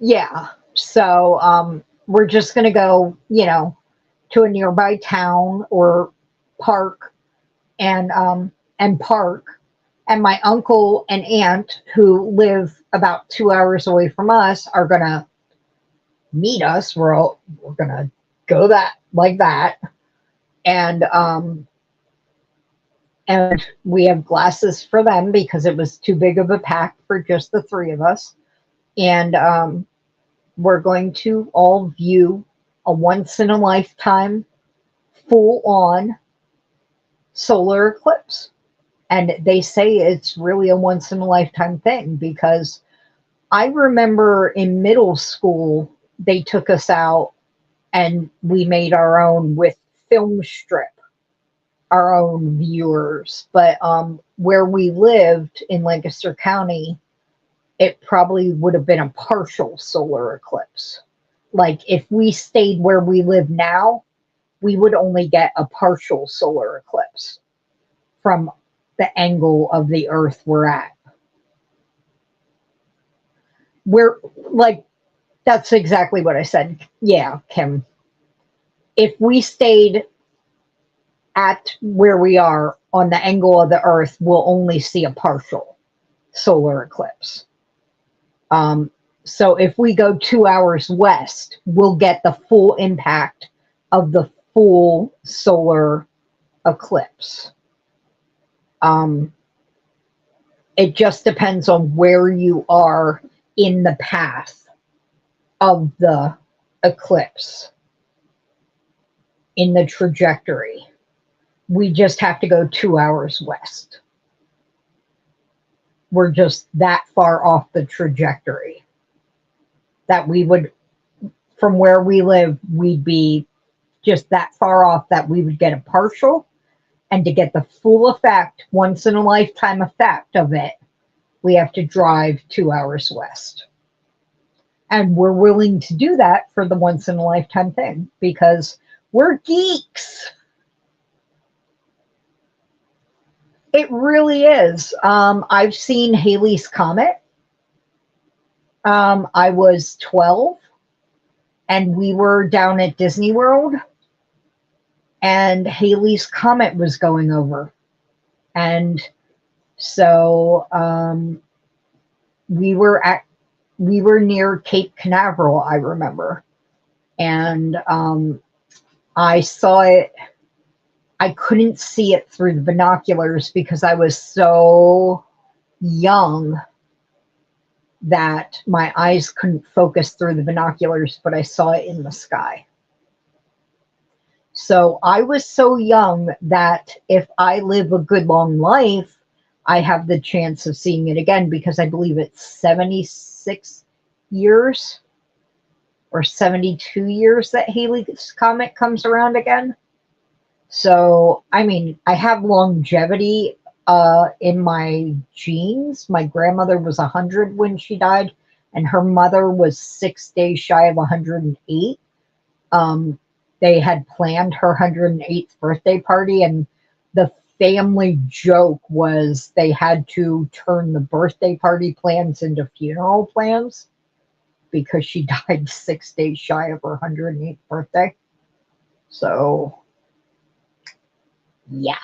Yeah. So we're just going to go, to a nearby town or park and park. And my uncle and aunt, who live about 2 hours away from us, are going to meet us. We're going to go that like that. And we have glasses for them because it was too big of a pack for just the three of us. And we're going to all view a once in a lifetime full on solar eclipse. And they say it's really a once in a lifetime thing because I remember in middle school, they took us out and we made our own with film strip. our own viewers, but where we lived in Lancaster County, it probably would have been a partial solar eclipse. Like if we stayed where we live now, we would only get a partial solar eclipse from the angle of the Earth we're at. We're like, that's exactly what I said. Yeah, Kim. If we stayed at where we are on the angle of the Earth, we'll only see a partial solar eclipse. So if we go 2 hours west, we'll get the full impact of the full solar eclipse. It just depends on where you are in the path of the eclipse, in the trajectory. We just have to go 2 hours west. We're just that far off the trajectory that we would, from where we live, we'd be just that far off that we would get a partial. And to get the full effect, once in a lifetime effect of it, we have to drive 2 hours west. And we're willing to do that for the once in a lifetime thing because we're geeks. It really is. I've seen Halley's Comet. I was 12 and we were down at Disney World and Halley's Comet was going over. And so we were near Cape Canaveral, I remember. And I saw it. I couldn't see it through the binoculars because I was so young that my eyes couldn't focus through the binoculars, but I saw it in the sky. So I was so young that if I live a good long life, I have the chance of seeing it again because I believe it's 76 years or 72 years that Halley's Comet comes around again. So, I mean, I have longevity in my genes. My grandmother was 100 when she died, and her mother was 6 days shy of 108. They had planned her 108th birthday party, and the family joke was they had to turn the birthday party plans into funeral plans because she died 6 days shy of her 108th birthday. So, yeah.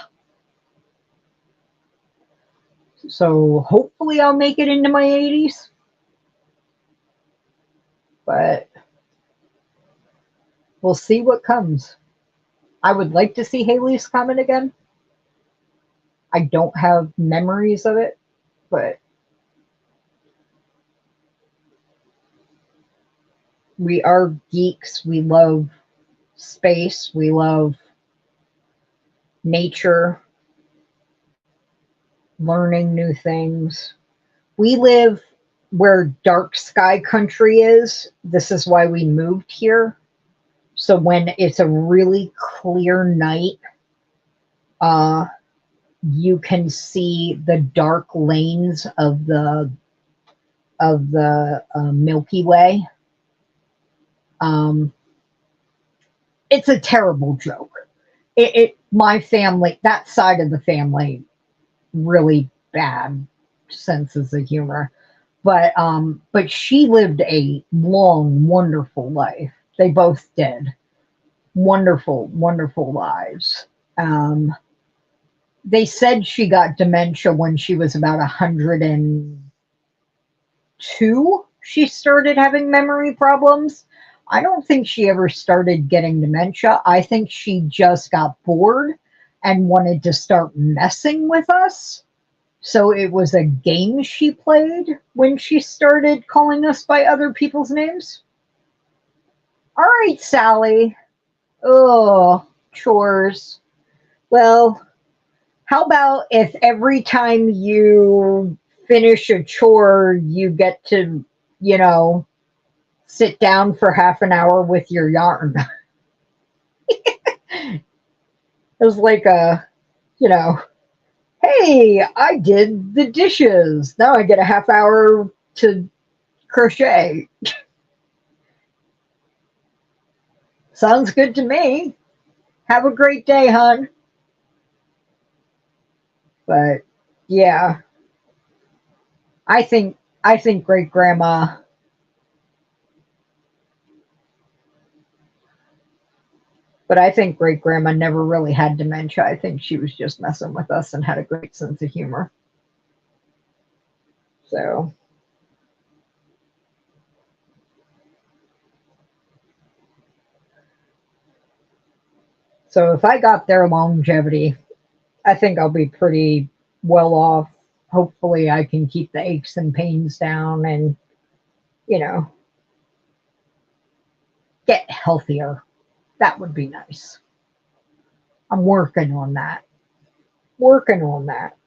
So hopefully I'll make it into my 80s. But we'll see what comes. I would like to see Halley's Comet again. I don't have memories of it, but we are geeks. We love space. We love nature, learning new things. We live where dark sky country is. This is why we moved here. So when it's a really clear night, you can see the dark lanes of the Milky Way. It's a terrible joke. My family, that side of the family, really bad senses of humor. But she lived a long, wonderful life. They both did. Wonderful, wonderful lives. They said she got dementia when she was about 102. She started having memory problems. I don't think she ever started getting dementia. I think she just got bored and wanted to start messing with us. So it was a game she played when she started calling us by other people's names. All right, Sally. Oh, chores. Well, how about if every time you finish a chore, you get to, sit down for half an hour with your yarn? It was like a You know, hey, I did the dishes. Now I get a half hour to crochet. Sounds good to me. Have a great day, hon. But yeah, I think great grandma. But I think great grandma never really had dementia. I think she was just messing with us and had a great sense of humor. So, so if I got their longevity, I think I'll be pretty well off. Hopefully, I can keep the aches and pains down and, you know, get healthier. That would be nice. I'm working on that. Working on that.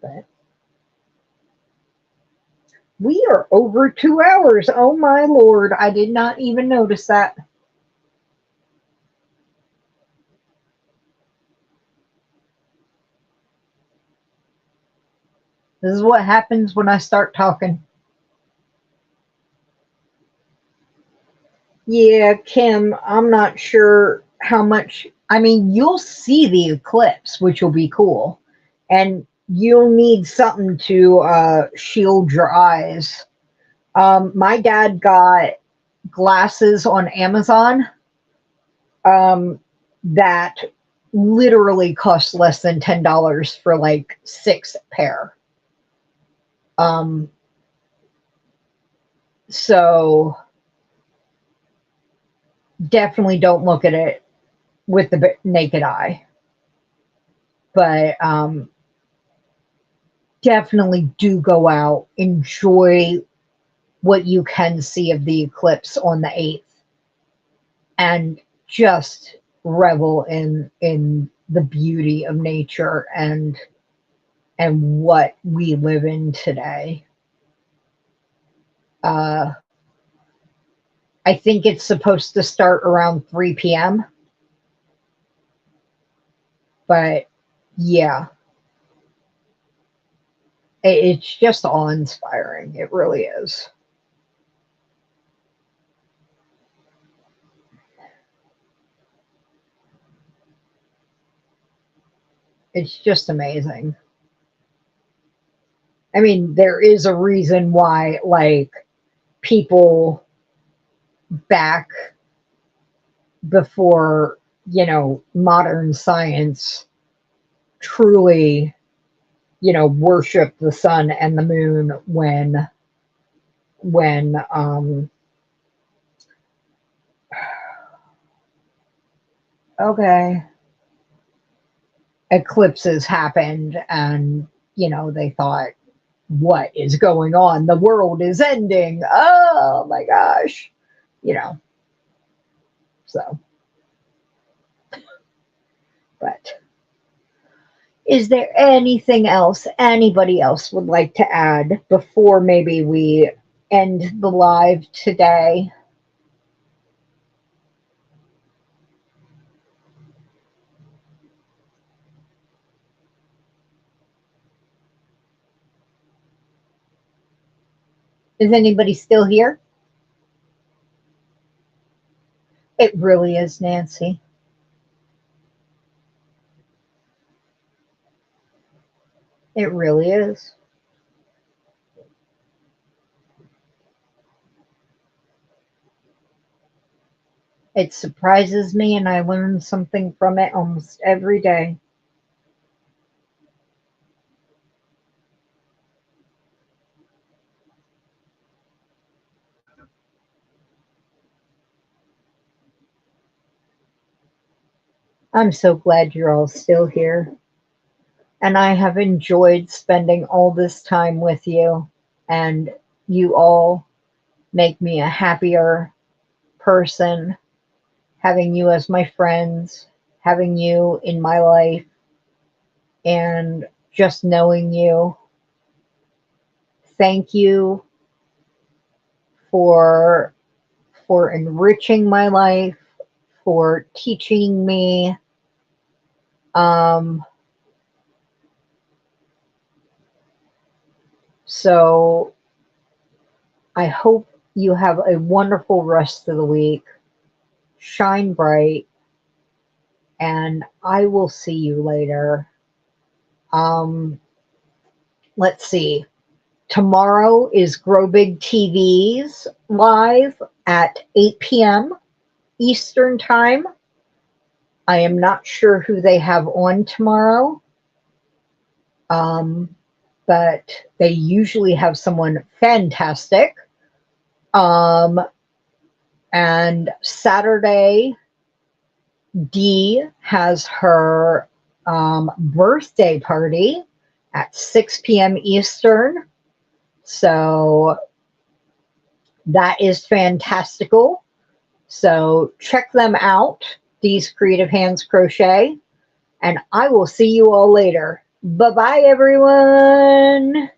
But we are over 2 hours. Oh my lord. I did not even notice that. This is what happens when I start talking. Yeah, Kim, I'm not sure how much. I mean, you'll see the eclipse, which will be cool. And you'll need something to shield your eyes. My dad got glasses on Amazon that literally cost less than $10 for like six pair. Um, so definitely don't look at it with the naked eye. But definitely do go out, enjoy what you can see of the eclipse on the 8th, and just revel in the beauty of nature and what we live in today. Uh, I think it's supposed to start around 3 p.m., but yeah, it's just awe inspiring. It really is. It's just amazing. I mean, there is a reason why, like, people back before, modern science truly, worship the sun and the moon when okay, eclipses happened and, they thought, what is going on? The world is ending. Oh my gosh. You know, so, but is there anything else anybody else would like to add before maybe we end the live today? Is anybody still here? It really is, Nancy. It really is. It surprises me, and I learn something from it almost every day. I'm so glad you're all still here. And I have enjoyed spending all this time with you. And you all make me a happier person, having you as my friends, having you in my life, and just knowing you. Thank you for enriching my life, for teaching me. So I hope you have a wonderful rest of the week. Shine bright, and I will see you later. Let's see. Tomorrow is Grow Big TV's live at 8 p.m. Eastern Time. I am not sure who they have on tomorrow, but they usually have someone fantastic. And Saturday, Dee has her birthday party at 6 p.m. Eastern. So that is fantastical. So check them out, Dee's Creative Hands Crochet, and I will see you all later. Bye-bye, everyone.